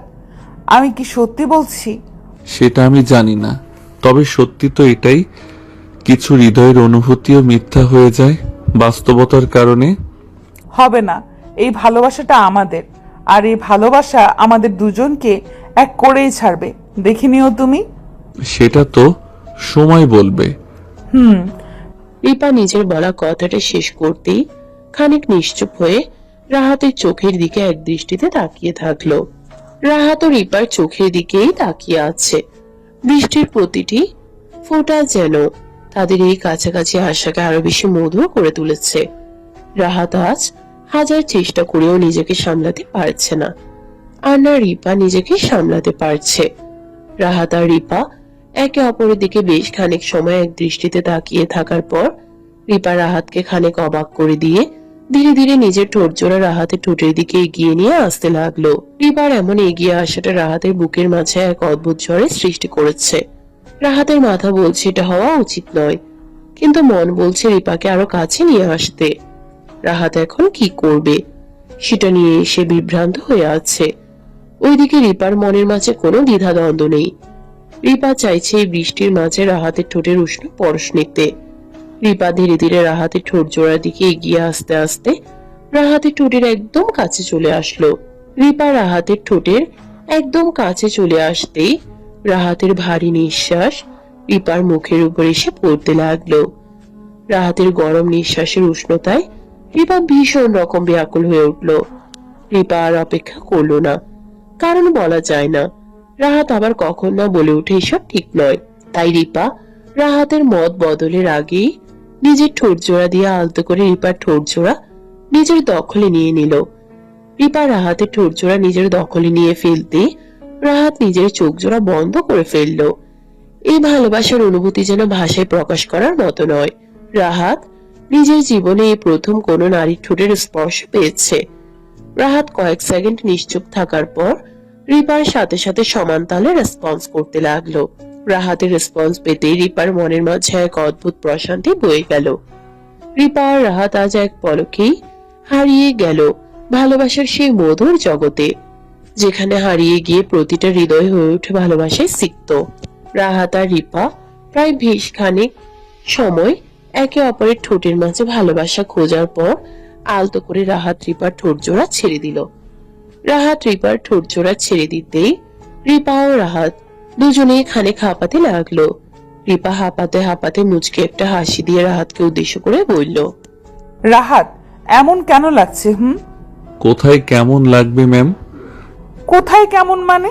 আমি কি সত্যি বলছি? সেটা আমি জানি না, তবে সত্যি তো এটাই, কিছু হৃদয়ের অনুভূতিও মিথ্যা হয়ে যায় বাস্তবতার কারণে। হবে না, এই ভালোবাসাটা আমাদের, আর এই ভালোবাসা আমাদের দুজনকে এক করেই ছাড়বে। দেখে নিও তুমি। সেটা তো সময় বলবে। রিপা নিজের বলা কথাটা শেষ করতেই খানিক নিশ্চুপ হয়ে রাহাতের চোখের দিকে এক দৃষ্টিতে তাকিয়ে থাকলো। রাহাত ও রিপার চোখের দিকেই তাকিয়ে আছে। বৃষ্টির প্রতিটি ফোঁটা যেন তাদের এই কাছাকাছি আসাকে আরো বেশি মধুর করে তুলেছে। রাহাত আজ হাজার চেষ্টা করেও নিজেকে সামলাতে পারছে না, আর না রিপা নিজেকে সামলাতে পারছে। রাহাত আর রিপা একে অপরের দিকে বেশ খানিক সময় এক দৃষ্টিতে তাকিয়ে থাকার পর রিপা রাহাতকে খানিক অবাক করে দিয়ে ধীরে ধীরে নিজের ঠোঁট জোড়া রাহাতের ঠোঁটের দিকে এগিয়ে নিয়ে আসতে লাগলো। রিপার এমন এগিয়ে আসাটা রাহাতের বুকের মাঝে এক অদ্ভুত ঝড়ের সৃষ্টি করেছে। রাহাতের মাথা বলছে এটা হওয়া উচিত নয়, কিন্তু মন বলছে রিপাকে আরো কাছে নিয়ে আসতে। রাহাত এখন কি করবে সেটা নিয়ে সে বিভ্রান্ত হয়ে আছে। ওইদিকে রিপার মনের মাঝে কোনো দ্বিধাদ্বন্দ্ব নেই। রিপা চাইছে এই বৃষ্টির মাঝে রাহাতের ঠোঁটের উষ্ণ পরশ নিতে। রিপা ধীরে ধীরে রাহাতের ঠোঁট জোড়ার দিকে এগিয়ে আসতে আসতে রাহাতের ঠোঁটের একদম কাছে চলে আসলো। রিপা রাহাতের ঠোঁটের একদম কাছে চলে আসতেই রাহাতের ভারী নিঃশ্বাস রিপার মুখের উপর এসে পড়তে লাগলো। রাহাতের গরম নিঃশ্বাসের উষ্ণতায় রিপা ভীষণ রকম ব্যাকুল হয়ে উঠল। রিপা আর অপেক্ষা করলো না, কারণ বলা যায় না রাহাত আবার কখন না বলে উঠে এসব ঠিক নয়। তাই রিপা রাহাতের মত বদলের আগেই নিজের ঠোঁট জোড়া দিয়ে আলতো করে রিপার ঠোঁট জোড়া নিজের দখলে নিয়ে নিল। রিপা রাহাতের ঠোঁট জোড়া নিজের দখলে নিয়ে ফেলতে রাহাত নিজের চোখ জোড়া বন্ধ করে ফেলল। এই ভালোবাসার অনুভূতি যেন ভাষায় প্রকাশ করার মতো নয়। রাহাত নিজের জীবনে এই প্রথম কোনো নারীর ঠোঁটের স্পর্শ পেয়েছে। রাহাত কয়েক সেকেন্ড নিশ্চুপ থাকার পর রিপার সাথে সাথে সমান তালে রেসপন্স করতে লাগলো। রাহাতের রেসপন্স পেতে রিপার মনের মাঝে এক অদ্ভুত প্রশান্তি বয়ে গেল। রিপা আর রাহাত আজ এক পলকেই হারিয়ে গেল ভালোবাসার সেই মধুর জগতে, যেখানে হারিয়ে গিয়ে প্রতিটা হৃদয় হয়ে ওঠে ভালোবাসায় সিক্ত। রাহাত আর রিপা প্রায় বেশ খানিক সময় একে অপরের ঠোঁটের মাঝে ভালোবাসা খোঁজার পর আলতো করে রাহাত রিপার ঠোঁট জোড়া ছেড়ে দিল। রাহাত রিপার ঠোঁট জোড়া ছেড়ে দিতেই রিপা ও রাহাত দুজনেই খানিক হাঁপাতে লাগলো। রিপা হাঁপাতে হাঁপাতে মুচকে একটা হাসি দিয়ে রাহাতকে উদ্দেশ্য করে বলল, রাহাত, এমন কেন লাগছে? কোথায় কেমন লাগবে ম্যাম? কোথায় কেমন মানে?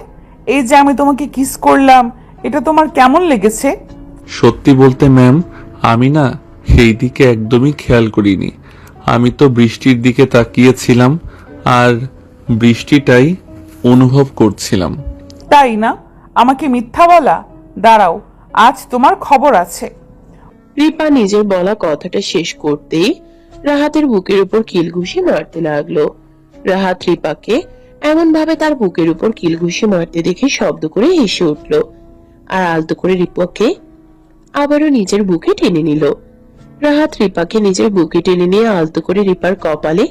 এই যে আমি তোমাকে কিস করলাম, এটা তোমার কেমন লেগেছে? সত্যি বলতে ম্যাম, আমি না সেই দিকে একদমই খেয়াল করিনি। আমি তো বৃষ্টির দিকে তাকিয়েছিলাম আর বৃষ্টিটাই অনুভব করছিলাম। তাই না? আমাকে মিথ্যা বলা? দাঁড়াও, আজ তোমার খবর আছে। রিপা নিজের বলা কথাটা শেষ করতেই রাহাতের বুকের উপর কিল ঘুষি মারতে লাগলো। রাহাত রিপাকে এমন ভাবে তার বুকের উপর কিল ঘুষি মারতে দেখে শব্দ করে হেসে উঠল, আর আলতো করে রিপাকে আবারও নিজের বুকে টেনে নিল। রাহাত রিপাকে নিজের বুকে টেনে নিয়ে আলতো করে রিপার কপালে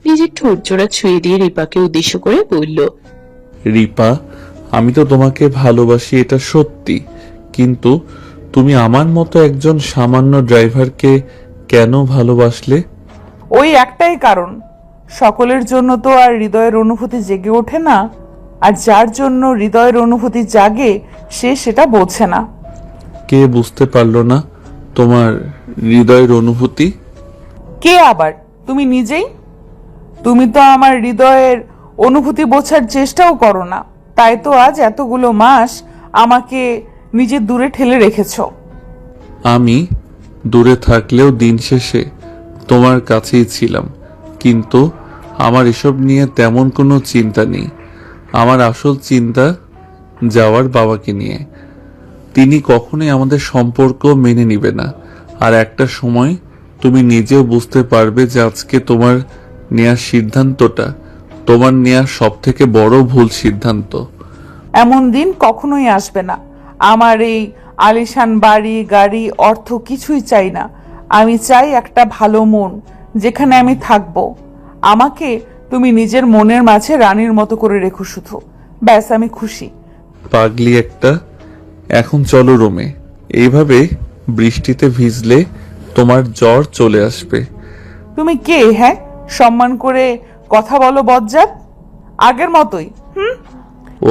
নিজের ঠোঁট জোড়া ছুঁয়ে দিয়ে রিপাকে উদ্দেশ্য করে বলল, রিপা, আমি তো তোমাকে ভালোবাসি, এটা সত্যি, কিন্তু তুমি আমার মতো একজন সামান্য ড্রাইভারকে কেন ভালোবাসলে? ওই একটাই কারণ, সকলের জন্য তো আর হৃদয়ের অনুভূতি জেগে ওঠে না, আর যার জন্য হৃদয়ের অনুভূতি জাগে সে সেটা বোঝে না। কে বুঝতে পারলো না তোমার হৃদয়ের অনুভূতি? কে আবার? তুমি নিজেই। তুমি তো আমার হৃদয়ের অনুভূতি বোঝার চেষ্টাও করো না, তাই তো আজ এতগুলো মাস আমাকে নিজে দূরে ঠেলে রেখেছো। আমি দূরে থাকলেও দিন শেষে তোমার কাছেই ছিলাম, কিন্তু আমার এসব নিয়ে তেমন কোনো চিন্তা নেই। আমার আসল চিন্তা যাওয়ার বাবাকে নিয়ে। তিনি কখনোই আমাদের সম্পর্ক মেনে নিবে না, আর একটা সময় তুমি নিজেও বুঝতে পারবে যে আজকে তোমার নেওয়ার সিদ্ধান্তটা তোমার নেওয়ার সব থেকে বড় ভুল সিদ্ধান্ত। এমন দিন কখনোই আসবে না। আমার এই আলিশান বাড়ি গাড়ি অর্থ কিছুই চাই না। আমি চাই একটা ভালো মন, যেখানে আমি থাকবো। আমাকে তুমি নিজের মনের মাঝে রানীর মতো করে রেখো শুধু, ব্যাস আমি খুশি। পাগলি একটা। এখন চলো রুমে, এইভাবে বৃষ্টিতে ভিজলে তোমার জ্বর চলে আসবে। তুমি কে? হ্যাঁ, সম্মান করে কথা বলো বজ্জাত, আগের মতোই।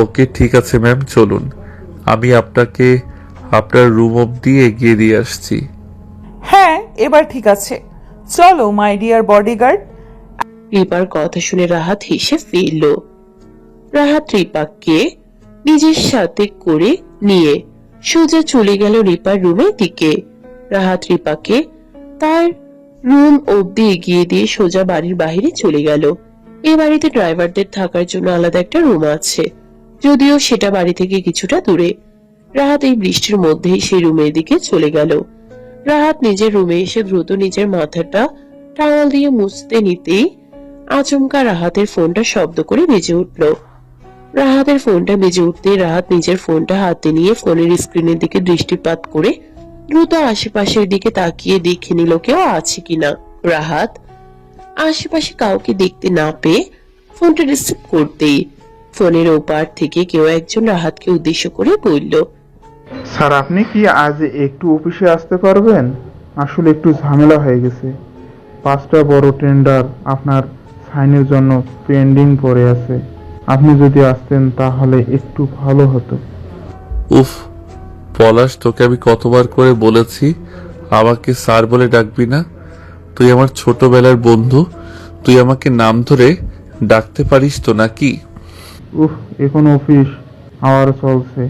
ওকে ঠিক আছে ম্যাম, চলুন, আমি আপনাকে আপনার রুম অবধি এগিয়ে দিয়ে আসছি। হ্যাঁ, এবার ঠিক আছে, চলো মাই ডিয়ার বডিগার্ড। রিপার কথা শুনে রাহাত হেসে ফেলল। রাহাত রিপাকে নিজের সাথে করে নিয়ে সোজা চলে গেল রিপার রুমের দিকে। রাহাত রিপাকে তার রুম অব্দি এগিয়ে দিয়ে সোজা বাড়ির বাইরে চলে গেল। এই বাড়িতে ড্রাইভারদের থাকার জন্য আলাদা একটা রুম আছে, যদিও সেটা বাড়ি থেকে কিছুটা দূরে। রাহাত এই বৃষ্টির মধ্যেই সেই রুমের দিকে চলে গেল। রাহাত নিজের রুমে এসে দ্রুত নিজের মাথাটা টাওয়াল দিয়ে মুছতে নিতেই আচমকা রাহাতের ফোনটা শব্দ করে বেজে উঠল। রাহাতের ফোনটা বেজে উঠতেই রাহাত নিজের ফোনটা হাতে নিয়ে ফোনের স্ক্রিনের দিকে দৃষ্টিপাত করে দ্রুত আশেপাশের দিকে তাকিয়ে দেখে নিল কেউ আছে কিনা। রাহাত আশেপাশে কাউকে দেখতে না পেয়ে ফোনটা রিসিভ করতেই ফোনের ওপার থেকে কেউ একজন রাহাতকে উদ্দেশ্য করে বলল, স্যার, আপনি কি আজ একটু অফিসে আসতে পারবেন? আসলে একটু ঝামেলা হয়ে গেছে। 5টা বড় টেন্ডার আপনার সাইনের জন্য পেন্ডিং পড়ে আছে। আপনি যদি আসতেন তাহলে একটু ভালো হতো। উফ পলাশ, তোকে আমি কতবার করে বলেছি আমাকে স্যার বলে ডাকবি না? তুই আমার ছোটবেলার বন্ধু, তুই আমাকে নাম ধরে ডাকতে পারিস তো নাকি? উফ, এখন অফিস আওয়ার চলছে।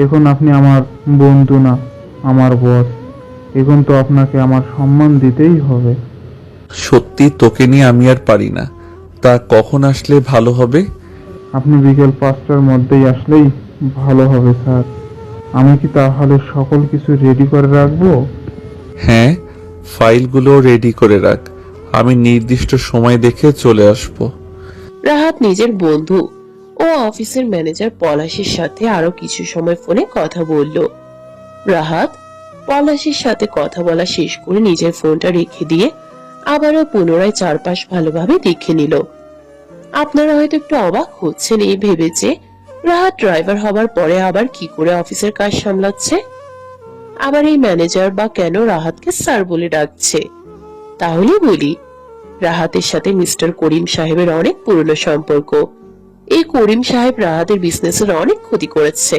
এখন আপনি আমার বন্ধু না, আমার বস। এখন তো আপনাকে আমার সম্মান দিতেই হবে। সত্যি তোকে নিয়ে আমি আর পারি না। তা কখন আসলে ভালো হবে? আপনি বিকেল 5টার মধ্যেই আসলেই ভালো হবে স্যার। আমি কি তাহলে সকল কিছু রেডি করে রাখবো? হ্যাঁ, ফাইলগুলো রেডি করে রাখ, আমি নির্দিষ্ট সময় দেখে চলে আসব। রাহাত নিজের বন্ধু ও অফিসের ম্যানেজার পলাশের সাথে আরো কিছু সময় ফোনে কথা বলল। রাহাত পলাশের সাথে কথা বলা শেষ করে নিজের ফোনটা রেখে দিয়ে আবারও পুনরায় চারপাশ ভালোভাবে দেখে নিল। আপনারা হয়তো একটু অবাক হচ্ছেন এই ভেবে যে রাহাত ড্রাইভার হবার পরে আবার কি করে অফিসের কাজ সামলাচ্ছে, আবার এই ম্যানেজার বা কেন রাহাতকে স্যার বলে ডাকছে। তাহলে বলি, রাহাতের সাথে মিস্টার করিম সাহেবের অনেক পুরনো সম্পর্ক। এই করিম সাহেব রাহাতের বিজনেসের অনেক ক্ষতি করেছে।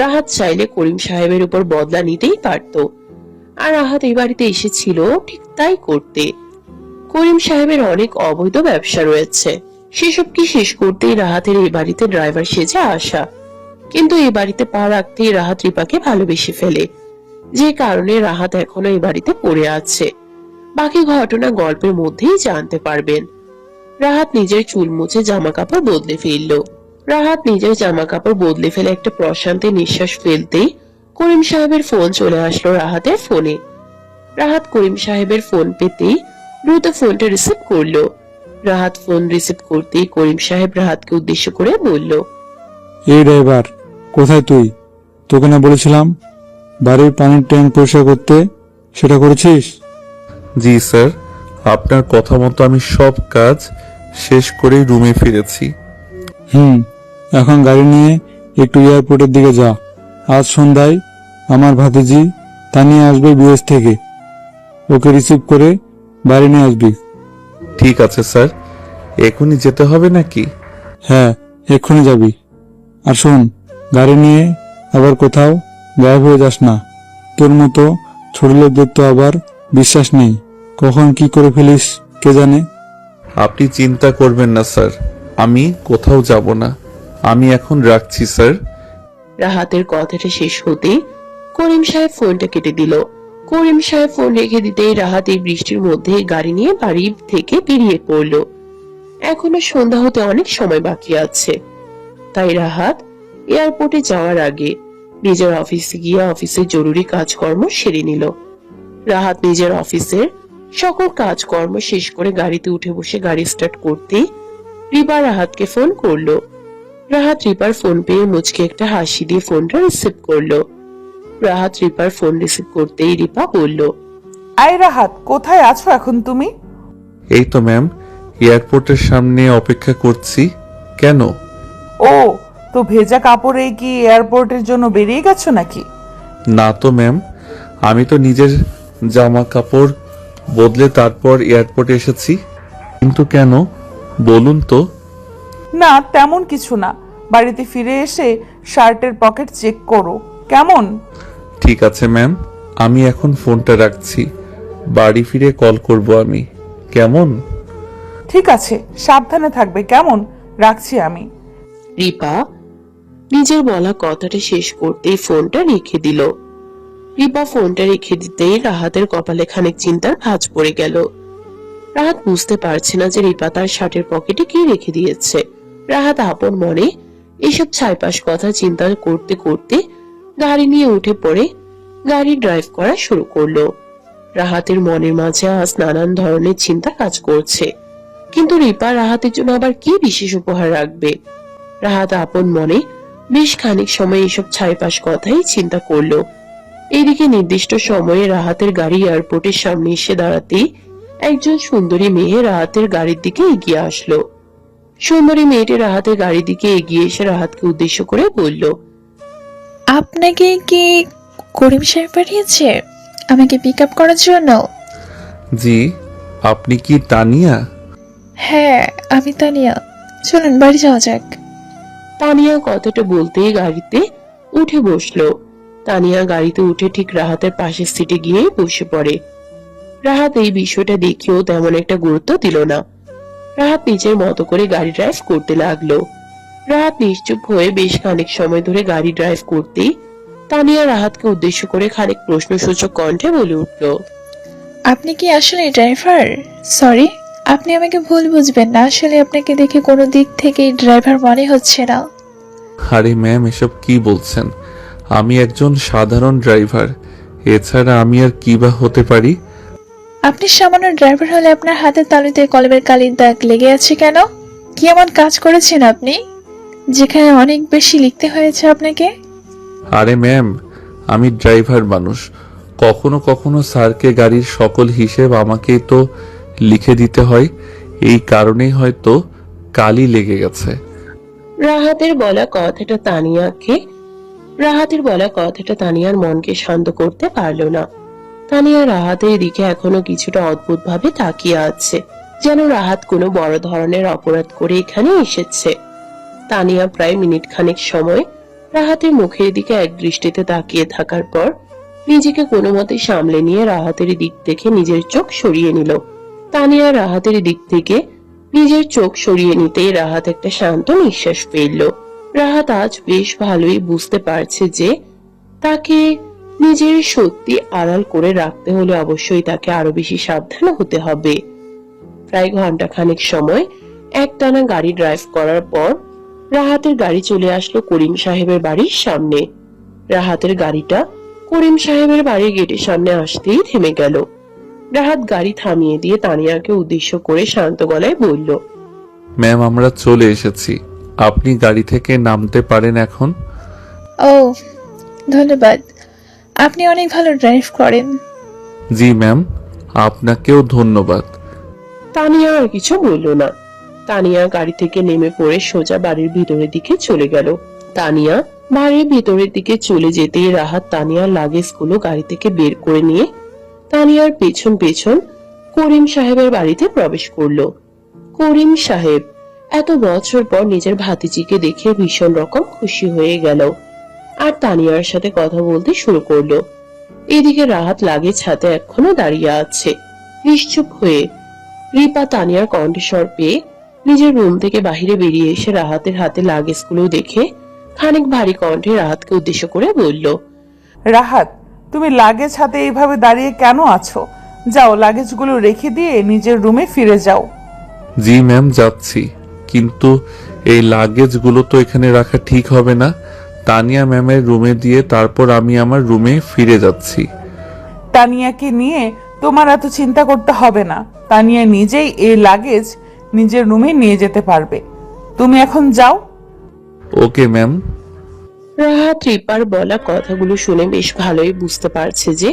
রাহাত চাইলে করিম সাহেবের উপর বদলা নিতেই পারত, আর রাহাত এই বাড়িতে এসেছিল ঠিক তাই করতে। করিম সাহেবের অনেক অবৈধ ব্যবসা রয়েছে, সেসব কি শেষ করতেই রাহাতের এই বাড়িতে ড্রাইভার সেজে আসা। কিন্তু এই বাড়িতে পা রাখতেই রাহাত রিপাকে ভালোবেসে ফেলে, যে কারণে রাহাত এখনো এই বাড়িতে পড়ে আছে। বাকি ঘটনা গল্পের মধ্যেই জানতে পারবেন। রাহাত নিজের চুল মুছে জামা কাপড় বদলে ফেলল। রাহাত নিজের জামা কাপড় বদলে ফেলে একটা প্রশান্তি নিঃশ্বাস ফেলতেই করিম সাহেবের ফোন চলে আসলো রাহাতের ফোনে। রাহাত করিম সাহেবের ফোন পেতেই দ্রুত ফোনটা রিসিভ করলো। রাহাত ফোন রিসিভ করতেই করিম সাহেব রাহাতকে উদ্দেশ্য করে বলল, এই ড্রাইভার, কোথায় তুই? তোকে না বলেছিলাম বাড়ির পানির ট্যাঙ্ক পরিষ্কার করতে, সেটা করেছিস? জি স্যার, আপনার কথা মতো আমি সব কাজ শেষ করেই রুমে ফিরেছি। এখন গাড়ি নিয়ে একটু এয়ারপোর্টের দিকে যা। আজ সন্ধ্যায় আমার ভাতিজি তানিয়া আসবে বিদেশ থেকে, ওকে রিসিভ করে বাড়ি নিয়ে আসবি। ঠিক আছে স্যার, এখনই যেতে হবে নাকি? হ্যাঁ, এক্ষুনি যাবি। আর শোন, গাড়ি নিয়ে আবার কোথাও গায়েব হয়ে যাস না। তোর মতো ছোট লোকদের তো আবার বিশ্বাস নেই, কখন কি করে ফেলিস কে জানে। আপনি চিন্তা করবেন না স্যার, আমি কোথাও যাব না। আমি এখন রাখছি স্যার। রাহাতের কথাটা শেষ হতেই করিম সাহেব ফোনটা কেটে দিল। করিম সাহেব ফোন রেখে দিতেই রাহাত এই বৃষ্টির মধ্যে গাড়ি নিয়ে বাড়ি থেকে বেরিয়ে পড়ল। এখনো সন্ধ্যা হতে অনেক সময় বাকি আছে, তাই রাহাত এয়ারপোর্টে যাওয়ার আগে নিজের অফিসে গিয়ে অফিসের জরুরি কাজকর্ম সেরে নিল। রাহাত নিজের অফিসের সকল কাজকর্ম শেষ করে গাড়িতে উঠে বসে গাড়ি স্টার্ট করতেই রিপা রাহাতকে ফোন করলো। রাহাত রিপার ফোন পেয়ে মুচকে একটা হাসি দিয়ে ফোনটা রিসিভ করলো। রাহাত রিপার ফোন রিসিভ করতেই রিপা বলল, আই রাহাত, কোথায় আছো এখন তুমি? এই তো ম্যাম, এয়ারপোর্টের সামনে অপেক্ষা করছি। কেন? ও, তো ভেজা কাপড়ে কি এয়ারপোর্টের জন্য বেরিয়ে গেছো নাকি? না তো ম্যাম, আমি তো নিজের জামা কাপড় বদলে তারপর এয়ারপোর্টে এসেছি। কিন্তু কেন বলুন তো? না, তেমন কিছু না। বাড়িতে ফিরে এসে শার্টের পকেট চেক করো, কেমন? ঠিক আছে ম্যাম, আমি এখন ফোনটা রাখছি, বাড়ি ফিরে কল করব আমি, কেমন? ঠিক আছে, সাবধানে থাকবে, কেমন? রাখছি আমি। রিপা নিজের বলা কথাটা শেষ করতেই ফোনটা রেখে দিল। রিপা ফোনটা রেখে দিতেই রাহাতের কপালে খানিক চিন্তার ভাঁজ পড়ে গেল। রাহাত বুঝতে পারছে না যে রিপা তার শার্টের পকেটে কি রেখে দিয়েছে। রাহাত আপন মনে এসব ছাইপাশ কথা চিন্তা করতে করতে গাড়ি নিয়ে উঠে পড়ে গাড়ি ড্রাইভ করা শুরু করলো। রাহাতের মনের মাঝে আজ নানান ধরনের চিন্তা কাজ করছে, কিন্তু রিপা রাহাতের জন্য আবার কি বিশেষ উপহার রাখবে। রাহাত আপন মনে বেশ খানিক সময় এসব ছাইপাশ কথাই চিন্তা করলো। এদিকে নির্দিষ্ট সময়ে রাহাতের গাড়ি এয়ারপোর্টের সামনে এসে দাঁড়াতেই একজন সুন্দরী মেয়ে রাহাতের গাড়ির দিকে এগিয়ে আসলো। সুন্দরী মেয়েটি রাহাতের গাড়ির দিকে এগিয়ে এসে রাহাতকে উদ্দেশ্য করে বলল, আপনাকে কি করিম সাহেব পাঠিয়েছে আমাকে পিক আপ করার জন্য? জি, আপনি কি তানিয়া? হ্যাঁ, আমি তানিয়া। চলুন বাড়ি যাওয়া যাক। তানিয়া কথাটা বলতেই গাড়িতে উঠে বসলো। তানিয়া গাড়িতে উঠে ঠিক রাহাতের পাশের সিটে গিয়ে বসে পড়ে। রাহাত এই বিষয়টা দেখেও তেমন একটা গুরুত্ব দিল না। রাহাত নিজের মতো করে গাড়ি ড্রাইভ করতে লাগলো। রাহাত নিশ্চুপ হয়ে বেশ খানিক সময় ধরে গাড়ি ড্রাইভ করতেই তানিয়া রাহাতকে উদ্দেশ্য করে খানিক প্রশ্নসূচক কণ্ঠে বলে উঠল, আপনি কি আসলে ড্রাইভার? সরি, আপনি আমাকে ভুল বুঝবেন না, আসলে আপনাকে দেখে কোনো দিক থেকেই ড্রাইভার মনে হচ্ছে না। আরে ম্যাম, এসব কি বলছেন? আমি একজন সাধারণ ড্রাইভার, এছাড়া আমি আর কি বা হতে পারি? আপনি সামান্য ড্রাইভার হলে আপনার হাতের তালুতে কলমের কালির দাগ লেগে আছে কেন? কি এমন কাজ করেছেন আপনি যেখানে অনেক বেশি লিখতে হয়েছে আপনাকে? আরে ম্যাম, আমি ড্রাইভার মানুষ, কখনো কখনো স্যারকে গাড়ির সকল হিসেব আমাকেই তো লিখে দিতে হয়, এই কারণেই হয়তো কালি লেগে গেছে। রাহাতের বলা কথাটা তানিয়ার মনকে শান্ত করতে পারলো না। তানিয়া রাহাতের দিকে এখনো কিছুটা অদ্ভুত ভাবে তাকিয়ে আছে, যেন রাহাত কোনো বড় ধরনের অপরাধ করে এখানে এসেছে। তানিয়া প্রায় মিনিট খানেক সময় রাহাতের মুখের দিকে এক দৃষ্টিতে তাকিয়ে থাকার পর নিজেকে কোনো মতে সামলে নিয়ে রাহাতের দিক থেকে নিজের চোখ সরিয়ে নিল। তানিয়া রাহাতের দিক থেকে নিজের চোখ সরিয়ে নিতেই রাহাত একটা শান্ত নিঃশ্বাস ফেলল। রাহাত আজ বেশ ভালোই বুঝতে পারছে যে তাকে নিজের সত্যি আড়াল করে রাখতে হলে অবশ্যই তাকে আরো বেশি সাবধান হতে হবে। প্রায় ঘন্টা খানেক সময় একটানা গাড়ি ড্রাইভ করার পর রাহাতের গাড়ি চলে আসলো করিম সাহেবের বাড়ির সামনে। রাহাতের গাড়িটা করিম সাহেবের বাড়ির গেটের সামনে আসতেই থেমে গেল। রাহাত গাড়ি থামিয়ে দিয়ে তানিয়াকে উদ্দেশ্য করে শান্ত গলায় বলল, ম্যাম আমরা চলে এসেছি, আপনি গাড়ি থেকে নামতে পারেন এখন। ও ধন্যবাদ, আপনি অনেক ভালো ড্রাইভ করেন। জি ম্যাম, আপনাকেও ধন্যবাদ। তানিয়া আর কিছু বলল না। তানিয়া গাড়ি থেকে নেমে পড়ে সোজা বাড়ির ভিতরের দিকে চলে গেল। তানিয়া বাড়ির ভিতরের দিকে চলে যেতেই রাহাত তানিয়ার লাগেজ গুলো গাড়ি থেকে বের করে নিয়ে তানিয়ার পেছন পেছন করিম সাহেবের বাড়িতে প্রবেশ করলো। করিম সাহেব এত বছর পর নিজের ভাতিজিকে দেখে ভীষণ রকম খুশি হয়ে গেল আর তানিয়ার সাথে কথা বলতে শুরু করলো। এদিকে রাহাত লাগেজ হাতে এখনো দাঁড়িয়ে আছে নিশ্চুপ হয়ে। রিপা তানিয়ার কণ্ঠস্বর পেয়ে নিজের রুম থেকে বাহিরে বেরিয়ে এসে রাহাতের হাতে লাগেজ গুলো দেখে খানিক ভারী কণ্ঠে রাহাতকে উদ্দেশ্য করে বলল, রাহাত, তুমি লাগেজ হাতে এইভাবে দাঁড়িয়ে কেন আছো? যাও, লাগেজগুলো রেখে দিয়ে নিজের রুমে ফিরে যাও। জি ম্যাম যাচ্ছি, কিন্তু এই লাগেজগুলো তো এখানে রাখা ঠিক হবে না। তানিয়া ম্যামের রুমে দিয়ে তারপর আমি আমার রুমে ফিরে যাচ্ছি। তানিয়াকে নিয়ে তোমার এত চিন্তা করতে হবে না। তানিয়া নিজেই এই লাগেজ নিজের রুমে নিয়ে যেতে পারবে। তুমি এখন যাও। Okay ma'am. রাহাত রিপার বলা কথাগুলো শুনে বেশ ভালোই বুঝতে পারছে যে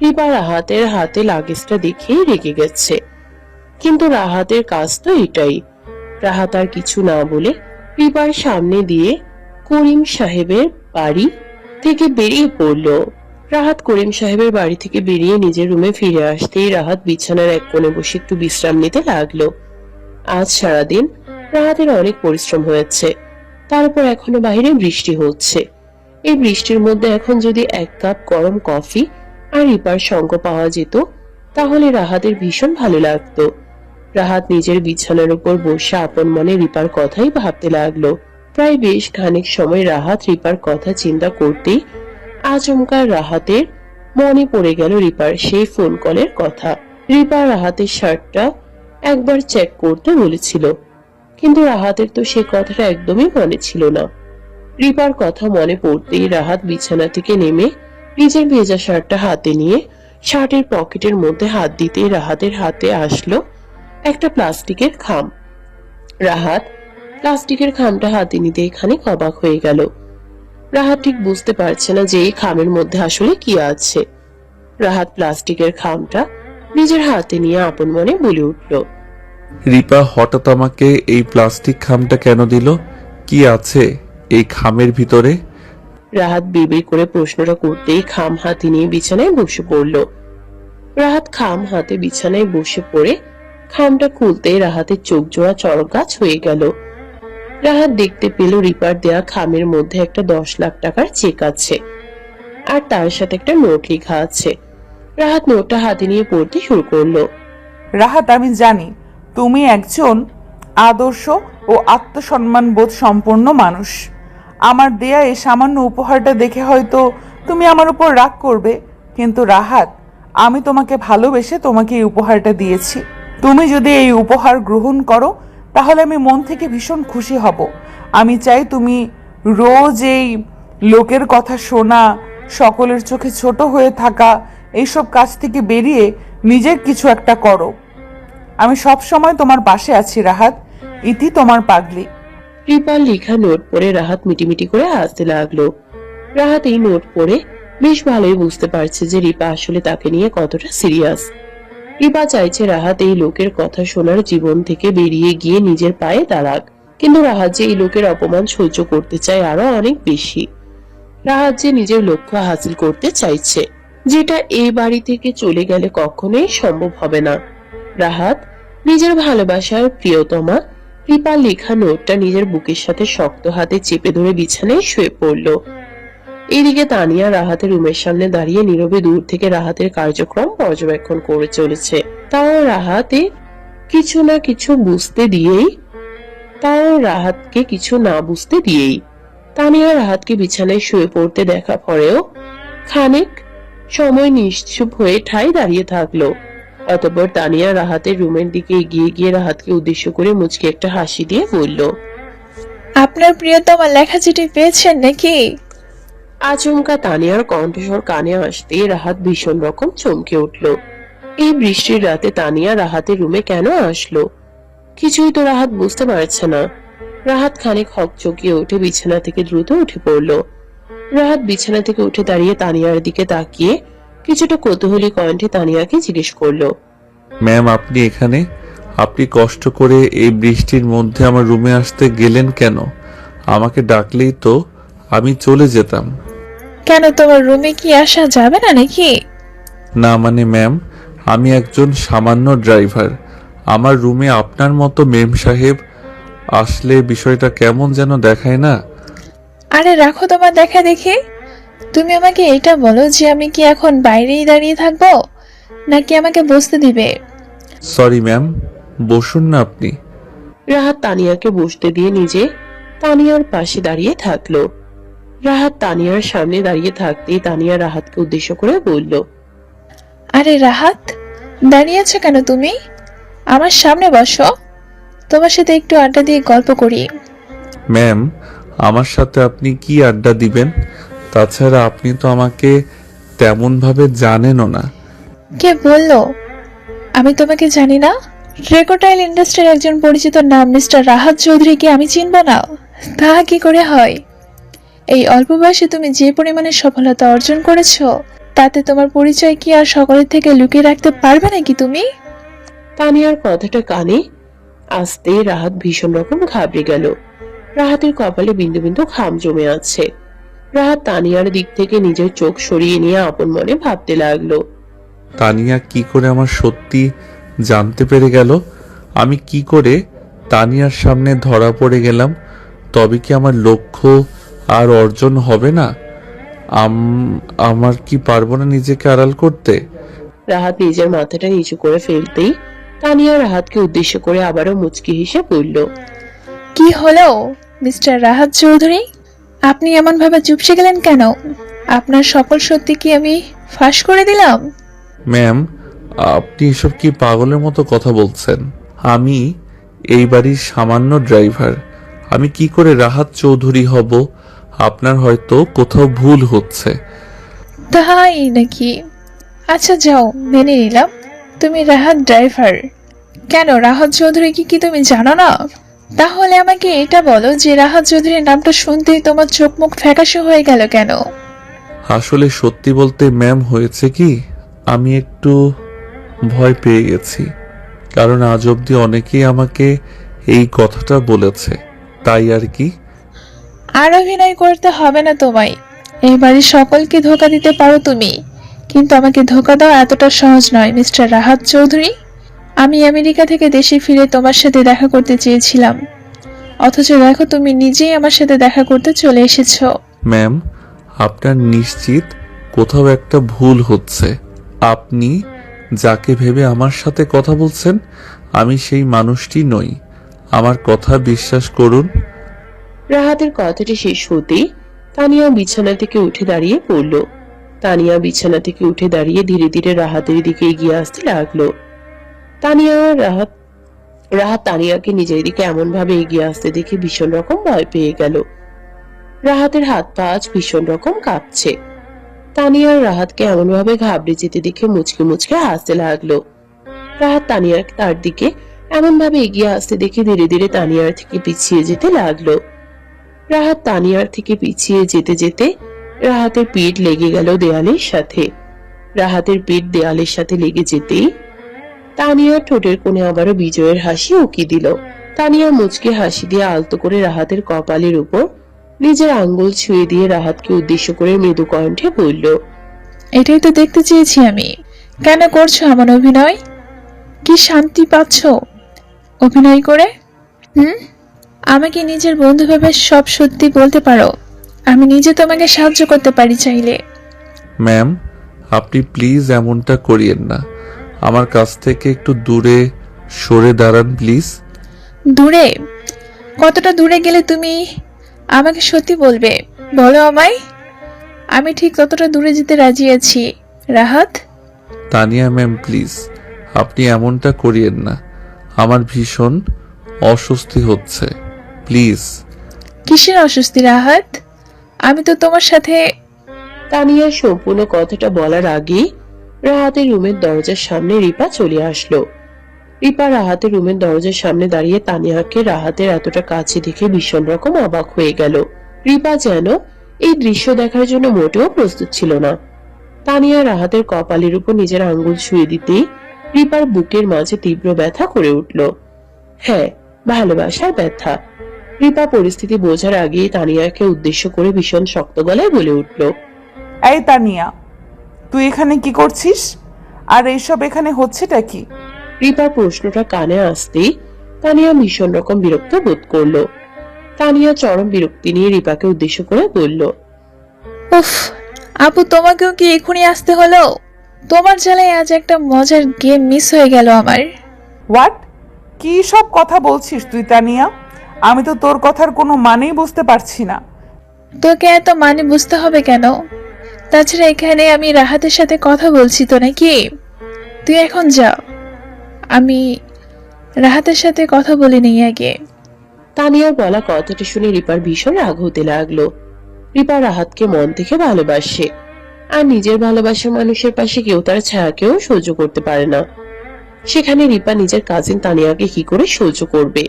রিপা রাহাতের হাতে লাগেজটা দেখেই রেগে গেছে, কিন্তু রাহাতের কাজ তো এটাই। রাহাত আর কিছু না বলে রিপার সামনে দিয়ে করিম সাহেবের বাড়ি থেকে বেরিয়ে পড়ল। রাহাত করিম সাহেবের বাড়ি থেকে বেরিয়ে নিজের রুমে ফিরে আসতেই রাহাত বিছানার এক কোণে বসে একটু বিশ্রাম নিতে লাগলো। আজ সারাদিন রাহাতের অনেক পরিশ্রম হয়েছে, তারপর এখনো বাইরে বৃষ্টি হচ্ছে। এই বৃষ্টির মধ্যে এখন যদি এক কাপ গরম কফি আর রিপার সঙ্গ পাওয়া যেত তাহলে রাহাতের ভীষণ ভালো লাগতো। রাহাত নিজের বিছানার উপর বসে আপন মনে রিপার কথাই ভাবতে লাগলো। প্রায় বেশ খানিক সময় রাহাত রিপার কথা চিন্তা করতেই আচমকা রাহাতের মনে পড়ে গেল রিপার সেই ফোন কলের কথা। রিপা রাহাতের শার্টটা একবার চেক করতে বলেছিল, কিন্তু রাহাতের তো সে কথাটা একদমই মনে ছিল না। রিপার কথা মনে পড়তেই রাহাত বিছানা থেকে নেমে নিজের ভেজা শার্টটা হাতে নিয়ে শার্টের পকেটের মধ্যে হাত দিতেই রাহাতের হাতে আসলো একটা প্লাস্টিকের খাম। রাহাত প্লাস্টিকের খামটা হাতে নিতে এখানে অবাক হয়ে গেল। রাহাত ঠিক বুঝতে পারছে না যে এই খামের মধ্যে আসলে কি আছে। রাহাত প্লাস্টিকের খামটা নিজের হাতে নিয়ে আপন মনে বলে উঠল, রিপা হঠাৎ আমাকে এই প্লাস্টিক খামটা কেন দিল? কি আছে এই খামের ভিতরে? রাহাত বিড়বিড় করে প্রশ্নটা করতেই খাম হাতে নিয়ে বিছানায় বসে পড়ল। রাহাত খাম হাতে বিছানায় বসে পড়ে খামটা খুলতেই রাহাতের চোখ জোড়া চড়ক গাছ হয়ে গেল। রাহাত দেখতে পেল রিপার দেয়া খামের মধ্যে একটা 10 লাখ টাকার চেক আছে আর তার সাথে একটা নোট লেখা আছে। রাহাত নোটটা হাতে নিয়ে পড়তে শুরু করলো। রাহাত, আমি জানি তুমি একজন আদর্শ ও আত্মসম্মান বোধ সম্পন্ন মানুষ। আমার দেয়া এই সামান্য উপহারটা দেখে হয়তো তুমি আমার উপর রাগ করবে, কিন্তু রাহাত, আমি তোমাকে ভালোবেসে তোমাকে এই উপহারটা দিয়েছি। তুমি যদি এই উপহার গ্রহণ করো তাহলে আমি মন থেকে ভীষণ খুশি হব। আমি চাই তুমি রোজ এই লোকের কথা শোনা, সকলের চোখে ছোট হয়ে থাকা, এইসব কাজ থেকে বেরিয়ে নিজের কিছু একটা করো। আমি সব সময় তোমার পাশে আছি রাহাত। ইতি, তোমার পাগলি। রিপার লেখা নোট পড়ে রাহাত মিটিমিটি করে হাসতে লাগলো। রাহাত এই নোট পড়ে বেশ ভালোই বুঝতে পারছে যে রিপা আসলে তাকে নিয়ে কতটা সিরিয়াস। রিপা চাইছে রাহাত এই লোকের কথা শোনার জীবন থেকে বেরিয়ে গিয়ে নিজের পায়ে দাঁড়াক, কিন্তু রাহাত যে এই লোকের অপমান সহ্য করতে চায় আরো অনেক বেশি। রাহাত যে নিজের লক্ষ্য হাসিল করতে চাইছে, যেটা এই বাড়ি থেকে চলে গেলে কখনোই সম্ভব হবে না। রাহাত নিজের ভালোবাসার প্রিয়তমা রিপার লেখা নোটটা নিজের বুকের সাথে শক্ত হাতে চেপে ধরে বিছানায় শুয়ে পড়ল। এদিকে তানিয়া রাহাতের রুমের সামনে দাঁড়িয়ে নীরবে দূর থেকে রাহাতের কার্যক্রম পর্যবেক্ষণ করে চলেছে। তাও রাহাতকে কিছু না বুঝতে দিয়েই তানিয়া রাহাতকে বিছানায় শুয়ে পড়তে দেখা পরেও খানিক সময় নিশ্চুপ হয়ে ঠাই দাঁড়িয়ে থাকলো। অতঃপর তানিয়া রাহাতের রুমের দিকে এগিয়ে গিয়ে রাহাতকে উদ্দেশ্য করে মুচকি একটা হাসি দিয়ে বলল, আপনার প্রিয়তমা লেখা চিঠি পেয়েছেন নাকি? আচমকা তানিয়ার কণ্ঠস্বর কানে আসতে রাহাত ভীষণ রকম চমকে উঠল। এই বৃষ্টির রাতে তানিয়া রাহাতের রুমে কেন আসলো? কিছুই তো রাহাত বুঝতে পারছে না। রাহাত খানিক হকচকিয়ে উঠে বিছানা থেকে দ্রুত উঠে পড়ল। রাহাত বিছানা থেকে উঠে দাঁড়িয়ে তানিয়ার দিকে তাকিয়ে কিছুটা কৌতূহলী কণ্ঠে তানিয়াকে জিজ্ঞেস করলো, ম্যাম আপনি এখানে? আপনি কষ্ট করে এই বৃষ্টির মধ্যে আমার রুমে আসতে গেলেন কেন? আমাকে ডাকলেই তো আমি চলে যেতাম। কেন, তোমার রুমে কি আসা যাবে না নাকি? না মানে ম্যাম, আমি একজন সামান্য ড্রাইভার। আমার রুমে আপনার মতো মেম সাহেব আসলে বিষয়টা কেমন যেন দেখায় না? আরে রাখো তোমার দেখা দেখি। তুমি আমাকে এটা বলো যে আমি কি এখন বাইরেই দাঁড়িয়ে থাকবো, নাকি আমাকে বসতে দিবে? সরি ম্যাম, বসুন না আপনি। রাহাত তানিয়াকে বসতে দিয়ে নিজে তানিয়ার পাশে দাঁড়িয়ে থাকলো। রাহাত তানিয়ার সামনে দাঁড়িয়ে থাকতেই তানিয়া রাহাতকে উদ্দেশ্য করে বলল, আরে রাহাত, দাঁড়িয়ে আছো কেন তুমি? আমার সামনে বসো, তোমার সাথে একটু আড্ডা দিয়ে গল্প করি। ম্যাম, আমার সাথে আপনি কি আড্ডা দিবেন? তাছাড়া আপনি তো আমাকে তেমনভাবে জানেনও না। কে বললো আমি তোমাকে জানি না? টেক্সটাইল ইন্ডাস্ট্রির একজন পরিচিত নাম মিস্টার রাহাত চৌধুরীকে আমি চিনব না? তা কি করে হয়? এই অল্প বয়সে তুমি যে পরিমাণে সফলতা অর্জন করেছো, তাতে তোমার পরিচয় কি আর সকলের থেকে লুকিয়ে রাখতে পারবে নাকি তুমি? তানিয়ার কথাটা কানে আসতে রাহাত ভীষণ রকম ঘাবড়ে গেল। রাহাতের কপালে বিন্দু বিন্দু ঘাম জমে আছে। রাহাত তানিয়ার দিক থেকে নিজের চোখ সরিয়ে নিয়ে আপন মনে ভাবতে লাগলো, তানিয়া কি করে আমার সত্যি জানতে পেরে গেল? আমি কি করে তানিয়ার সামনে ধরা পড়ে গেলাম? তবে কি আমার লক্ষ্য আর অর্জন হবে না? আমার কি পারবো না নিজেকে আড়াল করতে? রাহাত নিজের মাথাটা নিচু করে ফেলতেই তানিয়া রাহাতকে উদ্দেশ্য করে আবারও মুচকি হেসে বলল, কি হলো মিস্টার রাহাত চৌধুরী? আপনি এমন ভাবে চুপসে গেলেন কেন? আপনার সকল সত্যি কি আমি ফাঁস করে দিলাম? ম্যাম, আপনি এসব কি পাগলের মতো কথা বলছেন? আমি এই বাড়ির সামান্য ড্রাইভার। আমি কি করে রাহাত চৌধুরী হব? আপনার হয়তো কোথাও ভুল হচ্ছে। তাই নাকি? আচ্ছা যাও, মেনে নিলাম তুমি রাহাত ড্রাইভার। কেন, রাহাত চৌধুরী কি তুমি জানো না? তাহলে আমাকে এটা বলো যে রাহাত চৌধুরীর নামটা শুনতেই তোমার চোখ মুখ ফ্যাকাশে হয়ে গেল কেন? আসলে সত্যি বলতে ম্যাম, হয়েছে কি, আমি একটু ভয় পেয়ে গেছি। কারণ আজ অবধি অনেকেই আমাকে এই কথাটা বলেছে, তাই আর কি। আর অভিনয় করতে হবে না তোমায়। এই বাড়ির সকলকে ধোকা দিতে পারো তুমি, কিন্তু আমাকে ধোকা দেওয়া এতটা সহজ নয় মিস্টার রাহাত চৌধুরী। আমি আমেরিকা থেকে দেশে ফিরে তোমার সাথে দেখা করতে চেয়েছিলাম, অথচ দেখো তুমি নিজেই আমার সাথে দেখা করতে চলে এসেছো। ম্যাম, আপনার নিশ্চিত কোথাও একটা ভুল হচ্ছে। আপনি যাকে ভেবে আমার সাথে কথা বলছেন, আমি সেই মানুষটি নই। আমার কথা বিশ্বাস করুন। রাহাতের কথাটি শেষ হতেই তানিয়া বিছানা থেকে উঠে দাঁড়িয়ে পড়ল। তানিয়া বিছানা থেকে উঠে দাঁড়িয়ে ধীরে ধীরে রাহাতের দিকে এগিয়ে আসতে লাগলো। রাহাত তানিয়াকে নিজের দিকে এমন ভাবে এগিয়ে আসতে দেখে ভীষণ রকম ভয় পেয়ে গেল। রাহাতের হাত পা আজ ভীষণ রকম কাঁপছে। তানিয়ার রাহাতকে এমন ভাবে ঘাবড়ে যেতে দেখে মুচকে মুচকে হাসতে লাগলো। রাহাত তানিয়াকে তার দিকে এমন ভাবে এগিয়ে আসতে দেখে ধীরে ধীরে তানিয়ার থেকে পিছিয়ে যেতে লাগলো। রাহাত তানিয়ার থেকে পিছিয়ে যেতে যেতে রাহাতের পিঠ লেগে গেল দেয়ালের সাথে। রাহাতের পিঠ দেয়ালের সাথে লেগে যেতেই তানিয়ার ঠোঁটের কোণে আবারও বিজয়ের হাসি উকি দিল। তানিয়া মুচকে হাসি দিয়ে আলতো করে রাহাতের কপালের উপর নিজের আঙ্গুল ছুঁয়ে দিয়ে রাহাতকে উদ্দেশ্য করে মৃদু কণ্ঠে বলল, এটাই তো দেখতে চেয়েছি আমি। কেন করছো এমন অভিনয়? কি শান্তি পাচ্ছ অভিনয় করে? আমাকে নিজের বন্ধু ভেবে সব সত্যি বলতে পারো। আমি নিজে তোমাকে সাহায্য করতে পারি চাইলে। ম্যাম, আপনি প্লিজ এমনটা করিয়েন না। আমার কাছ থেকে একটু দূরে সরে দাঁড়ান প্লিজ। দূরে? কতটা দূরে গেলে তুমি আমাকে সত্যি বলবে বলো আমায়? আমি ঠিক ততটা দূরে যেতে রাজি আছি রাহাত। তানিয়া ম্যাম, প্লিজ আপনি এমনটা করিয়েন না। আমার ভীষণ অস্বস্তি হচ্ছে, প্লিজ। কিসের অস্বস্তি রাহাত? আমি তো তোমার সাথে। তানিয়া সম্পূর্ণ কথাটা বলার আগে রাহাতের রুমের দরজার সামনে রিপা চলে আসলো। রিপা রাহাতের রুমের দরজার সামনে দাঁড়িয়ে তানিয়াকে রাহাতের এতটা কাছে দেখে ভীষণ রকম অবাক হয়ে গেল। রিপা যেন এই দৃশ্য দেখার জন্য মোটেও প্রস্তুত ছিল না। তানিয়া রাহাতের কপালের উপর নিজের আঙ্গুল ছুঁয়ে দিতেই রিপার বুকের মাঝে তীব্র ব্যথা করে উঠল। হ্যাঁ, ভালোবাসার ব্যথা। রিপা পরিস্থিতি বোঝার আগেই তানিয়াকে উদ্দেশ্য করে ভীষণ শক্ত গলায় বলে উঠল, এই তানিয়া, তুই এখানে কি করছিস? আর এইসব এখানে হচ্ছেটা কি? রিপার প্রশ্নটা কানে আসতেই তানিয়া ভীষণ রকম বিরক্ত বোধ করলো। তানিয়া চরম বিরক্তি নিয়ে রিপাকে উদ্দেশ্য করে বলল, উফ, আপু তোমাকেও কি এখনই আসতে হলো? তোমার জ্বালায় আজ একটা মজার গেম মিস হয়ে গেল আমার। হোয়াট? কি সব কথা বলছিস তুই তানিয়া? আমি তো তোর কথার কোনো মানেই বুঝতে পারছি না। তোকে এত মানে বুঝতে হবে কেন? তাছাড়া এখানে আমি রাহাতের সাথে কথা বলছি তো নাকি? তুই এখন যা, আমি রাহাতের সাথে কথা বলিনি আগে। তানিয়ার বলা কথাটি শুনে রিপার ভীষণ রাগ হতে লাগলো। রিপা রাহাতকে মন থেকে ভালোবাসে, আর নিজের ভালোবাসার মানুষের পাশে কেউ তার ছায়াকেও সহ্য করতে পারে না। সেখানে রিপা নিজের কাজিন তানিয়াকে কি করে সহ্য করবে?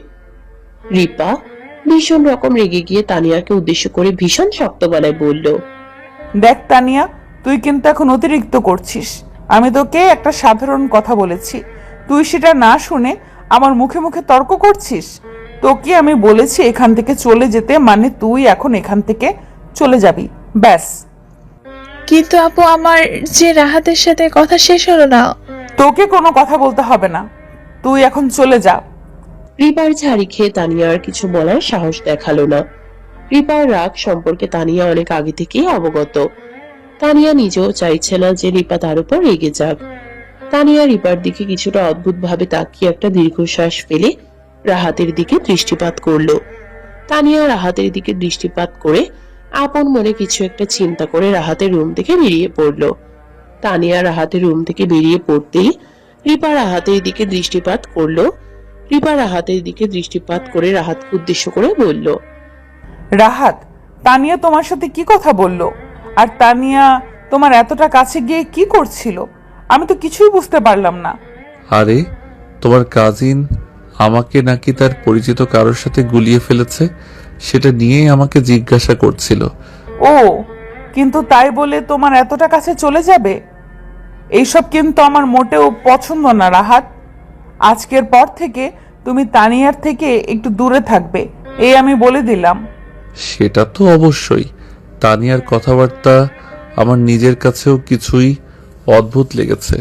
রিপা ভীষণ রকম রেগে গিয়ে তানিয়াকে উদ্দেশ্য করে ভীষণ শক্ত গলায় বলল, দেখ তানিয়া, তুই কিন্তু এখন অতিরিক্ত করছিস। আমি তোকে একটা সাধারণ কথা বলেছি, তুই সেটা না শুনে আমার মুখে মুখে তর্ক করছিস। তোকে আমি বলেছি এখান থেকে চলে যেতে, মানে তুই এখন এখান থেকে চলে যাবি, ব্যাস। কিন্তু আপু, আমার যে রাহাতের সাথে কথা শেষ হলো না। তোকে কোনো কথা বলতে হবে না, তুই এখন চলে যা। রিপার ঝাড়ি খেয়ে তানিয়া আর কিছু বলার সাহস দেখালো না। রিপার রাগ সম্পর্কে তানিয়া অনেক আগে থেকেই অবগত। তানিয়া নিজেও চাইছে না যে রিপা তার উপর রেগে যাক। তানিয়া রিপার দিকে কিছুটা অদ্ভুত ভাবে তাকিয়ে একটা দীর্ঘশ্বাস ফেলে রাহাতের দিকে দৃষ্টিপাত করলো। তানিয়া রাহাতের দিকে দৃষ্টিপাত করে আপন মনে কিছু একটা চিন্তা করে রাহাতের রুম থেকে বেরিয়ে পড়লো। তানিয়া রাহাতের রুম থেকে বেরিয়ে পড়তেই রিপা রাহাতের দিকে দৃষ্টিপাত করলো। রিপা রাহাতের দিকে দৃষ্টিপাত করে রাহাতকে উদ্দেশ্য করে বলল, রাহাত, তানিয়া তোমার সাথে কি কথা বললো? আর তানিয়া তোমার এতটা কাছে গিয়ে কি করছিল? আমি তো কিছুই বুঝতে পারলাম না। আরে, তোমার কাজিন আমাকে নাকি তার পরিচিত কারোর সাথে গুলিয়ে ফেলেছে, সেটা নিয়েই আমাকে জিজ্ঞাসা করছিল। ও, কিন্তু তাই বলে তোমার এতটা কাছে চলে যাবে? এইসব কিন্তু আমার মোটেও পছন্দ না রাহাত। আজকের পর থেকে তুমি তানিয়ার থেকে একটু দূরে থাকবে, এই আমি বলে দিলাম। সেটা তো অবশ্যই। তানিয়ার কথাবার্তা আমার নিজের কাছেও কিছুই অদ্ভুত লেগেছে।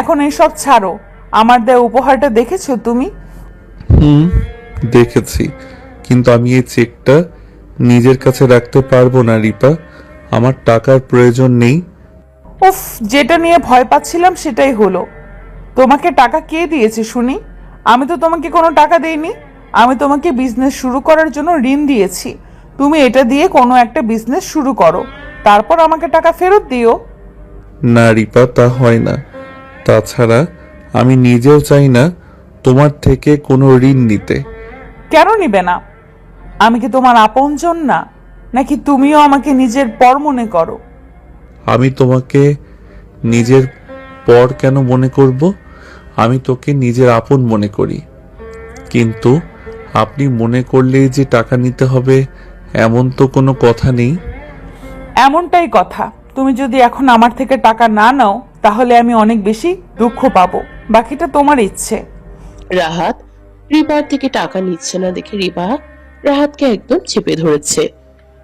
এখন এইসব ছাড়ো। আমার দেয়া উপহারটা দেখেছো তুমি? দেখেছি, কিন্তু আমি এই চেকটা নিজের কাছে রাখতে পারবো না রিপা। আমার টাকার প্রয়োজন নেই। উফ, যেটা নিয়ে ভয় পাচ্ছিলাম সেটাই হলো। তোমাকে টাকা কে দিয়েছে শুনি? আমি তো তোমাকে কোনো টাকা দেইনি। আমি তোমাকে বিজনেস শুরু করার জন্য ঋণ দিয়েছি। তুমি এটা দিয়ে কোনো একটা বিজনেস শুরু করো, তারপর আমাকে টাকা ফেরত দিও। না রিপা, তা হয় না। তাছাড়া আমি নিজেও চাই না তোমার থেকে কোনো ঋণ নিতে। কেন নিবে না? আমি কি তোমার আপনজন না? নাকি তুমিও আমাকে নিজের পর মনে করো? আমি তোমাকে নিজের পর কেন মনে করব? আমি তোকে নিজের আপন মনে করি। কিন্তু আপনি মনে করলেই যে টাকা নিতে হবে এমন তো কোনো কথা নেই। এমনটাই কথা। তুমি যদি এখন আমার থেকে টাকা না নাও তাহলে আমি অনেক বেশি দুঃখ পাবো। বাকিটা তোমার ইচ্ছে। রাহাত রিপার থেকে টাকা নিচ্ছে না দেখে রিপা রাহাতকে একদম চেপে ধরেছে।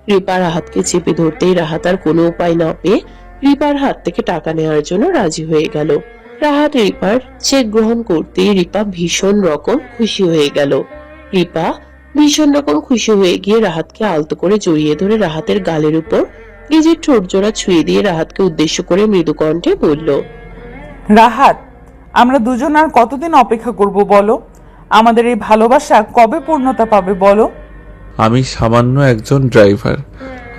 রিপা রাহাতকে চেপে ধরতেই রাহাত আর কোনো উপায় না পেয়ে রিপার হাত থেকে টাকা নেওয়ার জন্য রাজি হয়ে গেল। রাহাত রিপার চেক গ্রহণ করতেই রিপা ভীষণ রকম খুশি হয়ে গেল। রিপা ভীষণ রকম খুশি হয়ে গিয়ে রাহাতকে আলতো করে জড়িয়ে ধরে রাহাতের গালের উপর নিজের ঠোঁট জোড়া ছুঁয়ে দিয়ে রাহাতকে উদ্দেশ্য করে মৃদু কণ্ঠে বলল, রাহাত, আমরা দুজন আর কতদিন অপেক্ষা করব বলো? আমাদের এই ভালোবাসা কবে পূর্ণতা পাবে বলো? আমি সামান্য একজন ড্রাইভার।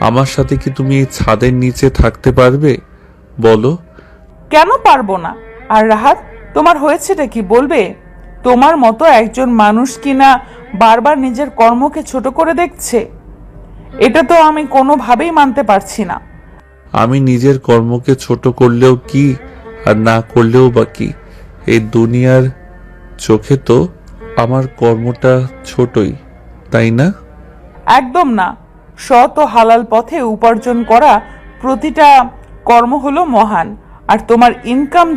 আমার সাথে কি তুমি এই ছাদের নিচে থাকতে পারবে বলো? কেন পারবো না? আর রাহাত, তোমার হয়েছেটা কি বলবে? তোমার মতো একজন মানুষ কিনা বারবার নিজের কর্মকে ছোট করে দেখছে? এটা তো আমি কোনোভাবেই মানতে পারছি না। আমি নিজের কর্মকে ছোট করলেও কি আর না করলেও বা কি, এই দুনিয়ার চোখে তো আমার কর্মটা ছোটই, তাই না? একদম না। সৎ ও হালাল পথে উপার্জন করা প্রতিটা কর্ম হলো মহান। আর তোমার ইনকাম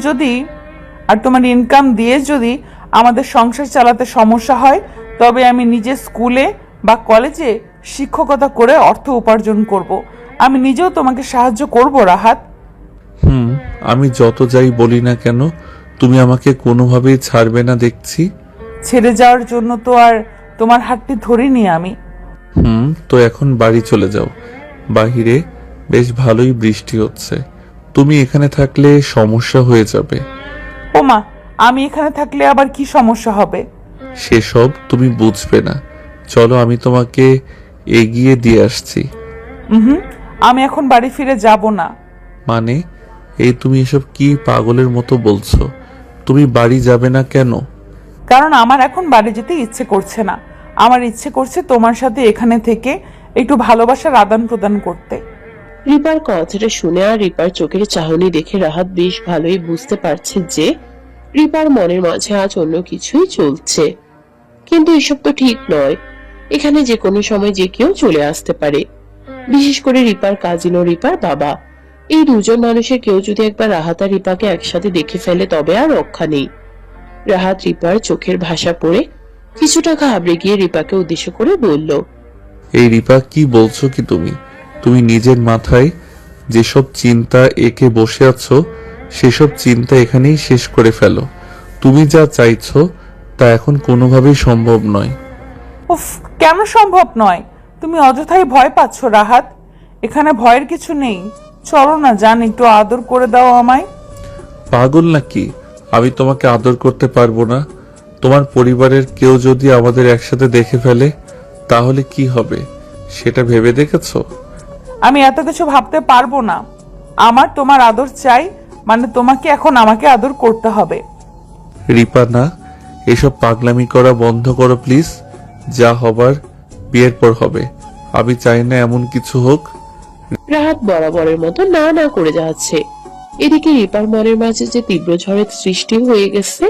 দিয়ে যদি আমাদের সংসার চালাতে সমস্যা হয়, তবে আমি নিজে স্কুলে বা কলেজে শিক্ষকতা করে অর্থ উপার্জন করব। আমি নিজেও তোমাকে সাহায্য করব রাহাত। আমি যত যাই বলি না কেন, তুমি আমাকে কোনোভাবেই ছাড়বে না দেখছি। ছেড়ে যাওয়ার জন্য তো আর তোমার হাতটি ধরিনি আমি। তো এখন বাড়ি চলে যাও। বাহিরে বেশ ভালোই বৃষ্টি হচ্ছে, তুমি এখানে থাকলে সমস্যা হয়ে যাবে। ওমা, আমি এখানে থাকলে আবার কি সমস্যা হবে? সেসব তুমি বুঝবে না। চলো, আমি তোমাকে এগিয়ে দিয়ে আসছি। হুম, আমি এখন বাড়ি ফিরে যাব না। মানে, এই তুমি এসব কি পাগলের মতো বলছো? তুমি বাড়ি যাবে না কেন? কারণ আমার এখন বাড়ি যেতে ইচ্ছে করছে না। আমার ইচ্ছে করছে তোমার সাথে এখানে থেকে একটু ভালোবাসার আদান প্রদান করতে। রিপার কথাটা শুনে আর রিপার চোখের চাহনি দেখে রাহাত বেশ ভালোই বুঝতে পারছে যে রিপার মনের মাঝে আজ অন্য কিছুই চলছে। কিন্তু এসব তো ঠিক নয়। এখানে যে কোনো সময় যে কেউ চলে আসতে পারে, বিশেষ করে রিপার কাজিন ও রিপার বাবা। এই দুজন মানুষের কেউ যদি একবার রাহাত আর রিপাকে একসাথে দেখে ফেলে তবে আর রক্ষা নেই। রাহাত রিপার চোখের ভাষা পড়ে কিছুটা ঘাবড়ে গিয়ে রিপাকে উদ্দেশ্য করে বলল, এই রিপা, কি বলছো কি তুমি? তুমি নিজের মাথায় যেসব চিন্তা এঁকে বসে আছো, সেসব চিন্তা এখানেই শেষ করে ফেলো। তুমি যা চাইছো তা এখন কোনোভাবেই সম্ভব নয়। উফ, কেন সম্ভব নয়? তুমি অযথাই ভয় পাচ্ছ রাহাত। এখানে ভয়ের কিছু নেই। চলো না জান, একটু আদর করে দাও আমায়। পাগল নাকি? আমি তোমাকে আদর করতে পারবো না? তোমার পরিবারের কেউ যদি আমাদের একসাথে দেখে ফেলে তাহলে কি হবে, সেটা ভেবে দেখেছো? আমি এত কিছু ভাবতে পারবো না। আমার তোমার আদর চাই, মানে তোমাকে এখন আমাকে আদর করতে হবে। রিপা, না, এসব পাগলামি করা বন্ধ করো প্লিজ। যা হবার বিয়ের পর হবে। আমি চাই না এমন কিছু হোক। রাহাত বরাবরের মতো না না করে যাচ্ছে। এদিকে রিপার মনের মাঝে যে তীব্র ঝড়ের সৃষ্টি হয়ে গেছে,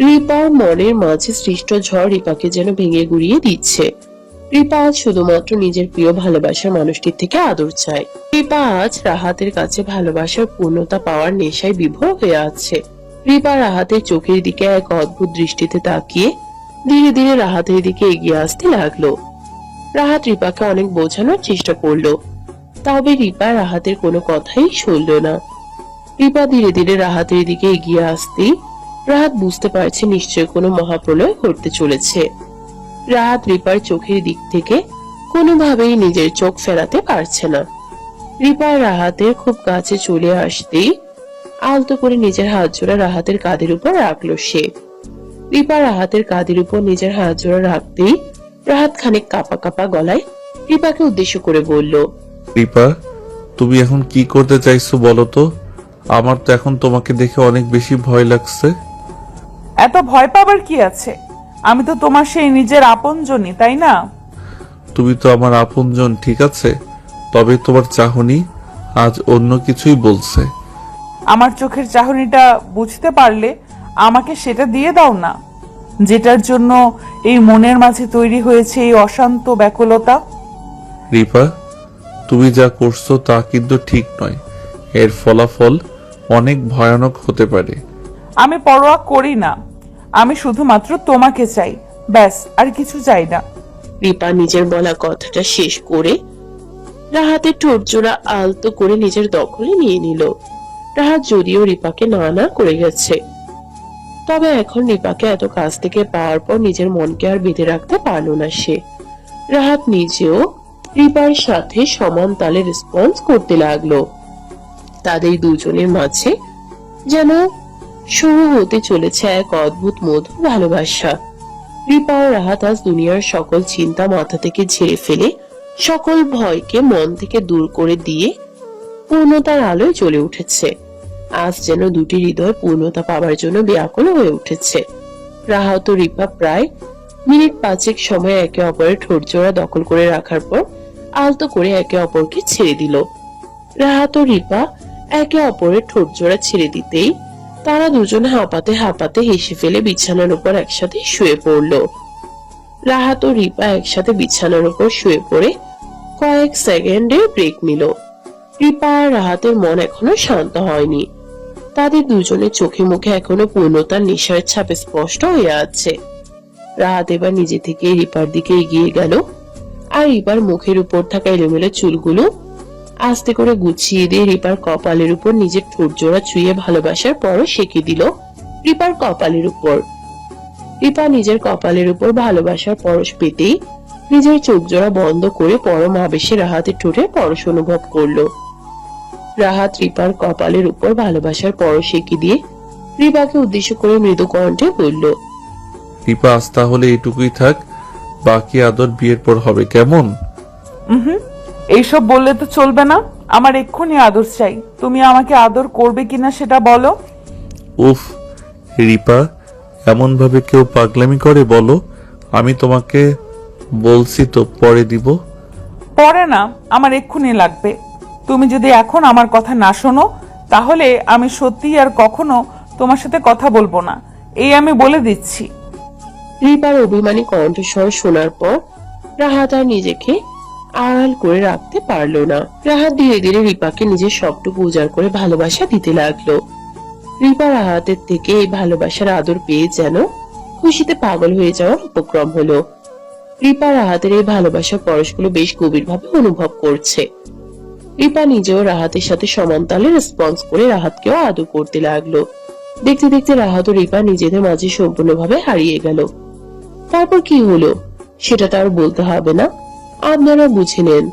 রিপার মনের মাঝে সৃষ্ট ঝড় রিপাকে যেন ভেঙে গুড়িয়ে দিচ্ছে। রিপা আজ শুধুমাত্র নিজের প্রিয় ভালোবাসার মানুষটির থেকে আদর চায়। রিপা আজ রাহাতের কাছে ভালোবাসার পূর্ণতা পাওয়ার নেশায় বিভোর হয়ে আছে। রিপা রাহাতের চোখের দিকে এক অদ্ভুত দৃষ্টিতে তাকিয়ে ধীরে ধীরে রাহাতের দিকে এগিয়ে আসতে লাগলো। রাহাত রিপাকে অনেক বোঝানোর চেষ্টা করলো, তবে রিপা রাহাতের কোনো কথাই শুনল না। রিপা ধীরে ধীরে রাহাতের দিকে এগিয়ে আসতেই রাহাত বুঝতে পারছে নিশ্চয় কোনো মহাপ্রলয় ঘটতে চলেছে। রাহাত রিপার চোখের দিক থেকে কোনোভাবেই নিজের চোখ ফেরাতে পারছে না। রিপা রাহাতের খুব কাছে চলে আসতেই আলতো করে নিজের হাত জোড়া রাহাতের কাঁধের উপর রাখলো সে। রিপা রাহাতের কাঁধের উপর নিজের হাত জোড়া রাখতেই রাহাত খানিক কাঁপা কাঁপা গলায় রিপাকে উদ্দেশ্য করে বলল, রিপা, তুমি এখন কি করতে চাইছো বলো তো? আমার তো এখন তোমাকে দেখে অনেক বেশি ভয় লাগছে। এত ভয় পাবার কি আছে? আমি তো তোমার সেই নিজের আপনজনই, তাই না? তুমি তো আমার আপনজন, ঠিক আছে, তবে তোমার চাহনি আজ অন্য কিছুই বলছে। আমার চোখের চাহনিটা বুঝতে পারলে আমাকে সেটা দিয়ে দাও না, যেটার জন্য এই মনের মাঝে তৈরি হয়েছে এই অশান্ত ব্যাকুলতা। রিপা, তুমি যা করছো তা কিন্তু ঠিক নয়। এর ফলাফল অনেক ভয়ানক হতে পারে। আমি পরোয়া করি না। আমি শুধুমাত্র তোমাকে চাই, ব্যাস, আর কিছু চাই না। রিপা নিজের বলা কথাটা শেষ করে রাহাতের ঠোঁট জোড়া আলতো করে নিজের দখলে নিয়ে নিল। রাহাত যদিও রিপাকে না না করে গেছে, তবে এখন রিপাকে এত কাছ থেকে পাওয়ার পর নিজের মনকে আর বেঁধে রাখতে পারল না সে। রাহাত নিজেও রিপার সাথে সমান তালে রেসপন্স করতে লাগলো। তাদের দুজনের মাঝে যেন শুরু হতে চলেছে এক অদ্ভুত মধুর ভালোবাসা। রিপা ও রাহাত আজ দুনিয়ার সকল চিন্তা মাথা থেকে ঝেড়ে ফেলে সকল ভয়কে মন থেকে দূর করে দিয়ে পূর্ণতার আলোয় জ্বলে উঠেছে। আজ যেন দুটি হৃদয় পূর্ণতা পাবার জন্য ব্যাকুল হয়ে উঠেছে। রাহাত ও রিপা প্রায় মিনিট 5 সময় একে অপরের ঠোঁট জোড়া দখল করে রাখার পর আলতো করে একে অপরকে ছেড়ে দিল। রাহাত ও রিপা একে অপরের ঠোঁট জোড়া ছেড়ে দিতেই তারা দুজনে হাঁপাতে হাঁপাতে হেসে ফেলে বিছানার উপর একসাথে শুয়ে পড়ল। রাহাত ও রিপা একসাথে বিছানার উপর শুয়ে পড়ে কয়েক সেকেন্ডের ব্রেক নিল। রিপা আর রাহাতের মন এখনো শান্ত হয়নি। তাদের দুজনের চোখে মুখে এখনো পূর্ণতার নেশার ছাপে স্পষ্ট হয়ে আছে। রাহাত এবার নিজে থেকে রিপার দিকে এগিয়ে গেল আর রিপার মুখের উপর থাকা এলোমেলো চুলগুলো আস্তে করে গুছিয়ে দিয়ে রিপার কপালের উপর নিজের ঠোঁট জোড়া চুইয়ে ভালোবাসার পরও সেঁকে দিল রিপার কপালের উপর। রিপা নিজের কপালের উপর ভালোবাসার পরশ পেতেই নিজের চোখ জোড়া বন্ধ করে পরম আবেশে রাহাতের ঠোঁটে পরশ অনুভব করলো। রাহাত রিপার কপালের উপর ভালোবাসার পরশ এঁকে দিয়ে রিপাকে উদ্দেশ্য করে মৃদু কণ্ঠে বলল, রিপা আজ তাহলে এটুকুই থাক, বাকি আদর বিয়ের পর হবে, কেমন? এইসব বললে তো চলবে না, আমার এক্ষুনি আদর চাই। তুমি আমাকে আদর করবে কিনা সেটা বলো। উফ রিপা, এমন ভাবে কেউ পাগলামি করে বলো? আমি তোমাকে বলছি তো পরে দিব। পরে না, আমার এক্ষুনি লাগবে। তুমি যদি এখন আমার কথা না শোনো তাহলে আমি সত্যি আর কখনো তোমার সাথে কথা বলবো না, এই আমি বলে দিচ্ছি। রিপার অভিমানী কণ্ঠস্বর শোনার পর রাহাত আর নিজেকে আড়াল করে রাখতে পারলো না। রাহাত ধীরে ধীরে রিপাকে নিজের সবটুকু উজাড় করে ভালোবাসা দিতে লাগলো। রিপা রাহাতের থেকে এই ভালোবাসার আদর পেয়ে যেন খুশিতে পাগল হয়ে যাওয়ার উপক্রম হলো। রিপা রাহাতের এই ভালোবাসার পরশগুলো বেশ গভীরভাবে অনুভব করছে। রিপা নিজেও রাহাতের সাথে সমান তালে রেসপন্স করে রাহাতকেও আদর করতে লাগলো। দেখতে দেখতে রাহাত ও রিপা নিজেদের মাঝে সম্পূর্ণভাবে হারিয়ে গেল। তারপর কি হলো সেটা তার বলতে হবে না, আপনারা বুঝে নেন।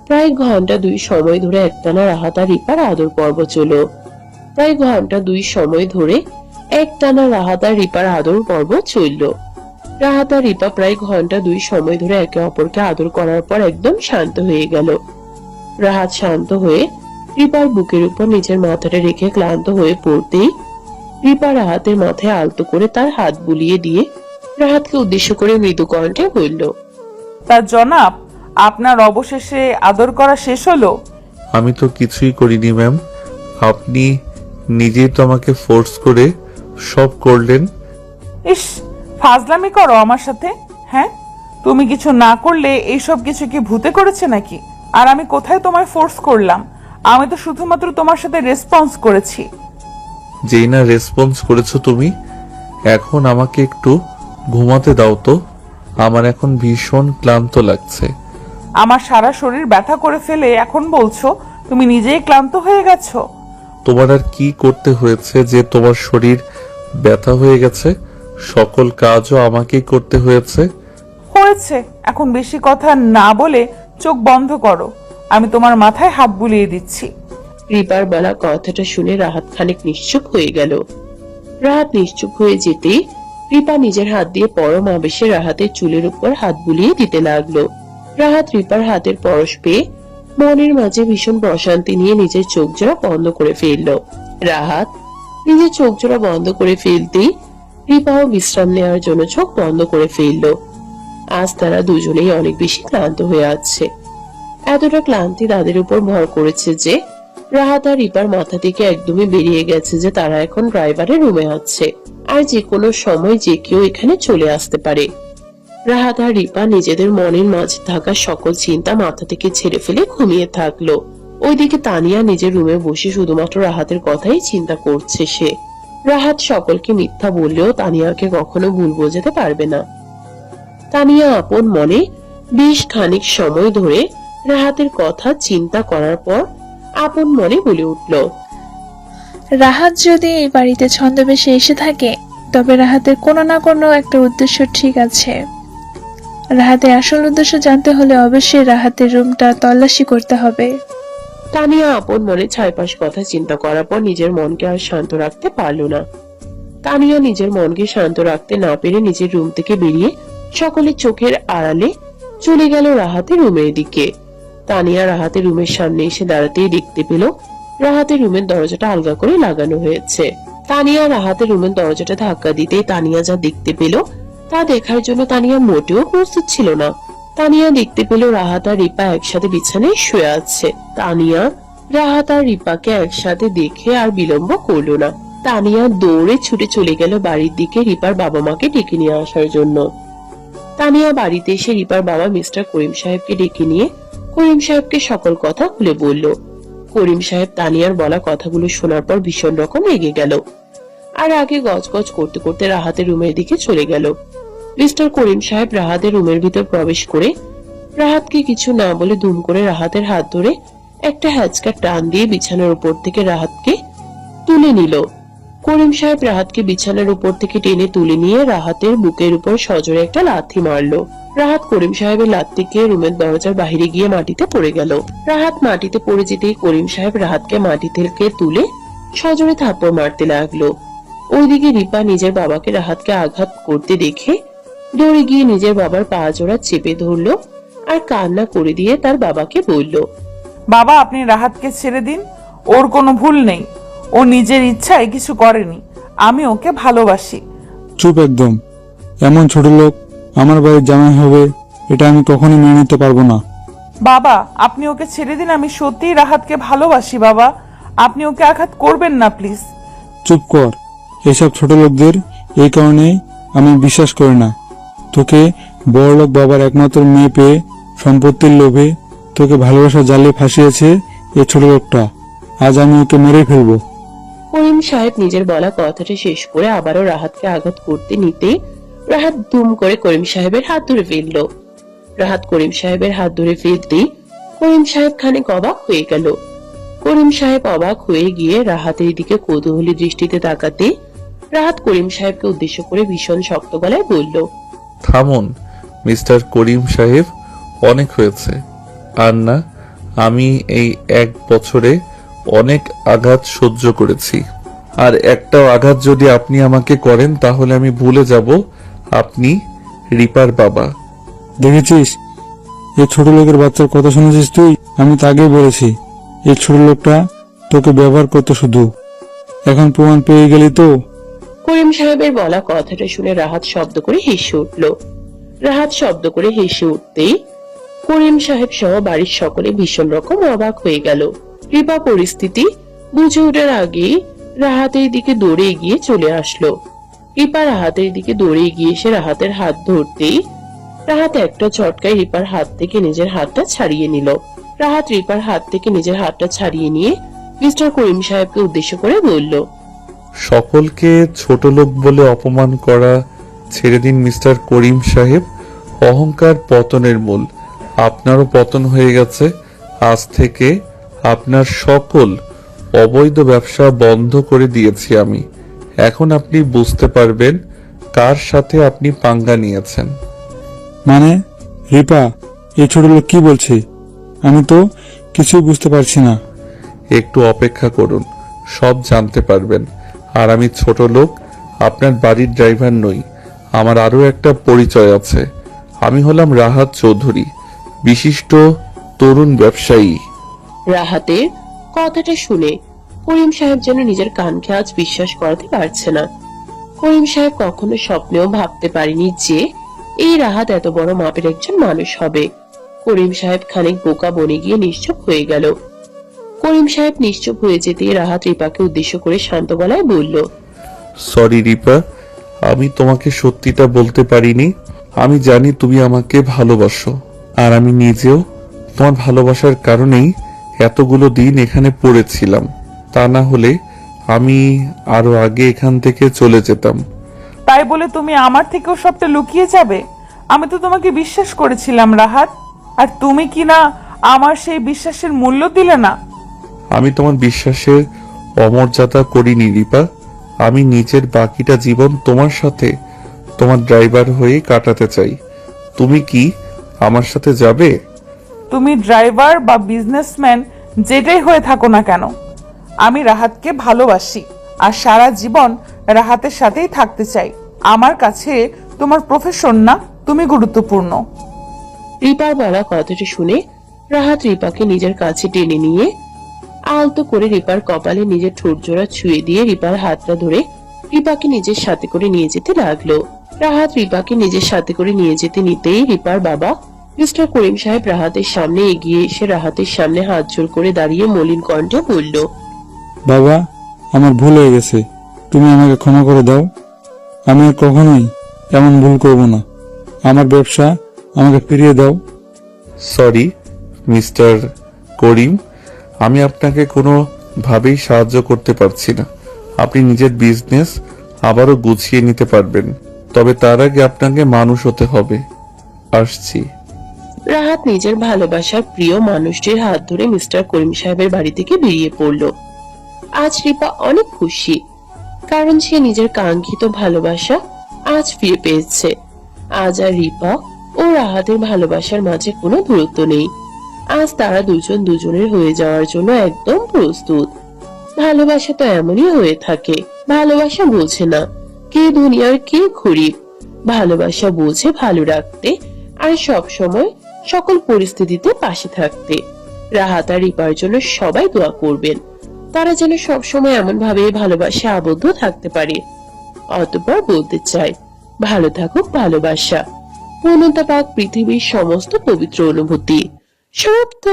প্রায় ঘন্টা 2 সময় ধরে একটানা রাহাত আর রিপার আদর পর্ব চলো। প্রায় ঘন্টা 2 সময় ধরে একটানা রাহাত আর রিপার আদর পর্ব চলল। রাহাত আর রিপা প্রায় ঘন্টা 2 সময় ধরে একে অপরকে আদর করার পর একদম শান্ত হয়ে গেল। রাহাত শান্ত হয়ে রিপার বুকের উপর নিজের মাথাটা রেখে ক্লান্ত হয়ে পড়তেই রিপা রাহাতের মাথায় আলতো করে তার হাত বুলিয়ে দিয়ে রাহাতকে উদ্দেশ্য করে মৃদু কণ্ঠে বলল, তা জনাব, আপনার অবশেষে আদর করা শেষ হলো? আমি তো কিছুই করিনি ম্যাম, আপনি নিজেই তো আমাকে ফোর্স করে সব করলেন। ইস, ফাজলামি করো আমার সাথে? হ্যাঁ, তুমি কিছু না করলে এইসব কিছু কি ভূতে করেছে নাকি? আর আমি কোথায় তোমায় ফোর্স করলাম? আমি তো শুধুমাত্র তোমার সাথে রেসপন্স করেছি। যেই না রেসপন্স করেছো তুমি, এখন আমাকে একটু ঘুমাতে দাও তো, আমার এখন ভীষণ ক্লান্ত লাগছে। আমার সারা শরীর ব্যথা করে ফেলে এখন বলছো তুমি নিজেই ক্লান্ত হয়ে গেছো? তোমার আর কি করতে হয়েছে যে তোমার শরীর ব্যথা হয়ে গেছে? সকল কাজও আমাকেই করতে হয়েছে। হয়েছে, এখন বেশি কথা না বলে চোখ বন্ধ করো, আমি তোমার মাথায় হাত বুলিয়ে দিচ্ছি। রিপার বলা কথাটা শুনে রাহাত খানিক নিশ্চুপ হয়ে গেল। রাহাত নিশ্চুপ হয়ে যেতে রিপা নিজের হাত দিয়ে পরম আবেশে রাহাতের চুলের উপর হাত বুলিয়ে দিতে লাগলো। রাহাত রিপার হাতের পরশ পেয়ে মনের মাঝে ভীষণ প্রশান্তি নিয়ে নিজের চোখ জোড়া বন্ধ করে ফেলল। রাহাত নিজের চোখ জোড়া বন্ধ করে ফেলতেই রিপাও বিশ্রাম নেওয়ার জন্য চোখ বন্ধ করে ফেলল। আজ তারা দুজনেই অনেক বেশি ক্লান্ত হয়ে আছে। এতটা ক্লান্তি তাদের উপর ভর করেছে যে রাহাত আর রিপার মাথা থেকে একদমই বেরিয়ে গেছে যে তারা এখন ড্রাইভারের রুমে আছে আর যে কোনো সময় যে কেউ এখানে চলে আসতে পারে। রাহাত আর রিপা নিজেদের মনের মাঝে থাকা সকল চিন্তা মাথা থেকে ছেড়ে ফেলে ঘুমিয়ে থাকলো। ওইদিকে তানিয়া নিজের রুমে বসে শুধুমাত্র রাহাতের কথাই চিন্তা করছে সে। রাহাত সকলকে মিথ্যা বললেও তানিয়াকে কখনো ভুল বোঝাতে পারবে না। তানিয়া আপন মনে বেশ খানিক সময় ধরে রাহাতের কথা চিন্তা করার পর আপন মনে বলে উঠল, রাহাত যদি এই বাড়িতে ছদ্মবেশে এসে থাকে তবে রাহাতের কোনো না কোনো একটা উদ্দেশ্য ঠিক আছে। রাহাতের আসল উদ্দেশ্য জানতে হলে অবশ্যই রাহাতের রুমটা তল্লাশি করতে হবে। তানিয়া আপন মনে 4-5 কথা চিন্তা করার পর নিজের মনকে আর শান্ত রাখতে পারল না। তানিয়া নিজের মনকে শান্ত রাখতে না পেরে নিজের রুম থেকে বেরিয়ে সকলের চোখের আড়ালে চলে গেল রাহাতের রুমের দিকে। তানিয়া রাহাতের রুমের সামনে এসে দাঁড়াতেই দেখতে পেল রাহাতের রুমের দরজাটা আলগা করে লাগানো হয়েছে। তানিয়া রাহাতের রুমের দরজাটা ধাক্কা দিতেই তানিয়া যা দেখতে পেল তা দেখার জন্য তানিয়া মোটেও প্রস্তুত ছিল না। তানিয়া দেখতে পেল রাহাত আর রিপা একসাথে বিছানায় শুয়ে আছে। তানিয়া রাহাত আর রিপাকে একসাথে দেখে আর বিলম্ব করলো না। তানিয়া দৌড়ে ছুটে চলে গেল বাড়ির দিকে রিপার বাবা মাকে ডেকে নিয়ে আসার জন্য। তানিয়া বাড়িতে এসে রিপার বাবা মিস্টার করিম সাহেবকে ডেকে নিয়ে করিম সাহেবকে সকল কথা খুলে বলল। করিম সাহেব তানিয়ার বলা কথাগুলো শোনার পর ভীষণ রকম রেগে গেল আর আগে গজগজ করতে করতে রাহাতের রুমের দিকে চলে গেল। মিস্টার করিম সাহেব রাহাতের রুমের ভিতর প্রবেশ করে রাহাতকে কিছু না বলে দুম করে রাহাতের হাত ধরে একটা হ্যাচকা টান দিয়ে বিছানার উপর থেকে রাহাতকে তুলে নিল। করিম সাহেব রাহাতকে বিছানার উপর থেকে টেনে তুলে নিয়ে রাহাতের বুকের উপর সজোরে একটা লাথি মারলো। রাহাত করিম সাহেবের লাথি খেয়ে রুমের দরজার বাইরে গিয়ে মাটিতে পড়ে গেল। রাহাত মাটিতে পড়ে যেতেই করিম সাহেব রাহাতকে মাটি থেকে তুলে সজোরে থাপ্পড় মারতে লাগলো। ওইদিকে রিপা নিজের বাবাকে রাহাতকে আঘাত করতে দেখে দৌড়ে গিয়ে নিজের বাবার পা জোড়া চেপে ধরলো আর কান্না করে দিয়ে তার বাবাকে বলল, বাবা, আপনি রাহাতকে ছেড়ে দিন। ওর কোনো ভুল নেই। ও নিজের ইচ্ছায় কিছু করেনি। আমি ওকে ভালোবাসি। চুপ একদম। এমন ছোট লোক আমার বাড়ির জামাই হবে, এটা আমি কখনোই মেনে নিতে পারবো না। বাবা, আপনি ওকে ছেড়ে দিন। আমি সত্যিই রাহাতকে ভালোবাসি। বাবা, আপনি ওকে আঘাত করবেন না, প্লিজ। চুপ কর। এসব ছোট লোকদের এই কারণে আমি বিশ্বাস করি না। তোকে বড়লোক বাবার একমাত্র মেয়ে পেয়ে সম্পত্তির লোভে তোকে ভালোবাসা জালে ফাঁসিয়েছে এই ছোট লোকটা। আজ আমি ওকে মেরে ফেলবো। করিম সাহেব নিজের বলা কথাটা শেষ করে আবারও রাহাতকে আঘাত করতে নিতে রাহাত দুম করে করিম সাহেবের হাত ধরে ফেললো। রাহাত করিম সাহেবের হাত ধরে ফেলতেই করিম সাহেব খানিক অবাক হয়ে গেল। করিম সাহেব অবাক হয়ে গিয়ে রাহাতের দিকে কৌতূহলী দৃষ্টিতে তাকাতে রাহাত করিম সাহেবকে উদ্দেশ্য করে ভীষণ শক্ত গলায় বলল, থামুন মিস্টার করিম সাহেব, অনেক হয়েছে। আর না, আমি এই 1 বছরে অনেক আঘাত সহ্য করেছি। আর একটাও আঘাত যদি আপনি আমাকে করেন তাহলে আমি ভুলে যাব আপনি রিপার বাবা। দেখেছিস, এই ছোট লোকের বাচ্চার কথা শুনেছিস তুই? আমি তো আগেই বলেছি এই ছোট লোকটা তোকে ব্যবহার করতো শুধু। এখন প্রমাণ পেয়ে গেলি তো। করিম সাহেবের বলা কথাটা শুনে রাহাত শব্দ করে হেসে উঠল। রাহাত শব্দ করে হেসে উঠতেই করিম সাহেব সহ বাড়ির সকলে ভীষণ রকম অবাক হয়ে গেল। রিপা পরিস্থিতি বুঝে ওঠার আগেই রাহাতের দিকে দৌড়ে এগিয়ে চলে আসলো। রিপা রাহাতের দিকে দৌড়ে এগিয়ে এসে রাহাতের হাত ধরতেই রাহাত একটা চটকায় রিপার হাত থেকে নিজের হাতটা ছাড়িয়ে নিল। রাহাত রিপার হাত থেকে নিজের হাতটা ছাড়িয়ে নিয়ে মিস্টার করিম সাহেবকে উদ্দেশ্য করে বলল, সকলকে ছোট লোক বলে অপমান করা ছেড়ে দিন মিস্টার করিম সাহেব। অহংকার পতনের মূল। আপনারও পতন হয়ে গেছে। আজ থেকে আপনার সকল অবৈধ ব্যবসা বন্ধ করে দিয়েছি আমি। এখন আপনি বুঝতে পারবেন কার সাথে আপনি পাঙ্গা নিয়েছেন। মানে রিপা, এই ছোট লোক কি বলছে? আমি তো কিছুই বুঝতে পারছি না। একটু অপেক্ষা করুন, সব জানতে পারবেন। আর আমি ছোট লোক আপনার বাড়ির ড্রাইভার নই। আমার আরো একটা পরিচয় আছে। আমি হলাম রাহাত চৌধুরী, বিশিষ্ট তরুণ ব্যবসায়ী। রাহাতের কথাটা শুনে করিম সাহেব যেন নিজের কানকে আজ বিশ্বাস করাতে পারছে না। করিম সাহেব কখনো স্বপ্নেও ভাবতে পারেনি যে এই রাহাত এত বড় মাপের একজন মানুষ হবে। করিম সাহেব খানিক বোকা বনে গিয়ে নিশ্চুপ হয়ে গেল। করিম সাহেব নিশ্চুপ হয়ে যেতেই রাহাত রিপাকে উদ্দেশ্য করে শান্ত গলায় বলল, সরি রিপা, আমি তোমাকে সত্যিটা বলতে পারিনি। আমি জানি তুমি আমাকে ভালোবাসো, আর আমি নিজেও তোমার ভালোবাসার কারণেই এতগুলো দিন এখানে পড়েছিলাম। তা না হলে আমি আরো আগে এখান থেকে চলে যেতাম। তাই বলে তুমি আমার থেকেও সবটা লুকিয়ে যাবে? আমি তো তোমাকে বিশ্বাস করেছিলাম রাহাত। আর তুমি কি না আমার সেই বিশ্বাসের মূল্য দিলে না? আমি তোমার বিশ্বাসের অমর্যাদা করিনি রিপা। আমি নিজের বাকিটা জীবন তোমার সাথে তোমার ড্রাইভার হয়ে কাটাতে চাই। তুমি কি আমার সাথে যাবে? তুমি ড্রাইভার বা বিজনেসম্যান যেটাই হয়ে থাকো না কেন, আমি রাহাতকে ভালোবাসি আর সারা জীবন রাহাতের সাথেই থাকতে চাই। আমার কাছে তোমার প্রফেশন না, তুমি গুরুত্বপূর্ণ। রিপার বলা কথাটা শুনে রাহাত রিপাকে নিজের কাছে টেনে নিয়ে আলতো করে রিপার কপালে নিজের ঠোঁট জোড়া ছুঁয়ে দিয়ে রিপার হাতটা ধরে রিপাকে নিজের সাথে করে নিয়ে যেতে লাগলো। রাহাত রিপাকে নিজের সাথে করে নিয়ে যেতে নিতেই রিপার বাবা মিস্টার করিম সাহেব রাহাতের সামনে এগিয়ে এসে রাহাতের সামনে হাত জোড় করে দাঁড়িয়ে মলিন কণ্ঠে বলল, বাবা, আমার ভুল হয়ে গেছে, তুমি আমাকে ক্ষমা করে দাও। আমি আর কখনোই এমন ভুল করব না। আমার ব্যবসা আমাকে ফিরিয়ে দাও। সরি মিস্টার করিম, আমি আপনাকে কোনোভাবেই সাহায্য করতে পারছি না। আপনি নিজের বিজনেস আবারও গুছিয়ে নিতে পারবেন, তবে তার আগে আপনাকে মানুষ হতে হবে। আসছি। রাহাত নিজের ভালোবাসার প্রিয় মানুষটির হাত ধরে মিস্টার করিম সাহেবের বাড়ি থেকে বেরিয়ে পড়ল। আজ রিপা অনেক খুশি, কারণ সে নিজের কাঙ্ক্ষিত ভালোবাসা আজ ফিরে পেয়েছে। আজ আর রিপা ও রাহাতের ভালোবাসার মাঝে কোনো দূরত্ব নেই। আজ তারা দুজন দুজনের হয়ে যাওয়ার জন্য একদম প্রস্তুত। ভালোবাসা তো এমনই হয়ে থাকে, ভালোবাসা বোঝে না কে দুনিয়ার কে গরিব। ভালোবাসা বোঝে ভালো রাখতে আর সব সময় সকল পরিস্থিতিতে পাশে থাকতে। রাহাত আর রিপার জন্য সবাই দোয়া করবেন, তারা যেন সবসময় এমন ভাবে ভালোবাসা আবদ্ধ থাকতে পারে। অতঃপর বলতে চাই, ভালো থাকুক ভালোবাসা, পূর্ণতা পাক পৃথিবীর সমস্ত পবিত্র অনুভূতি। সমাপ্ত।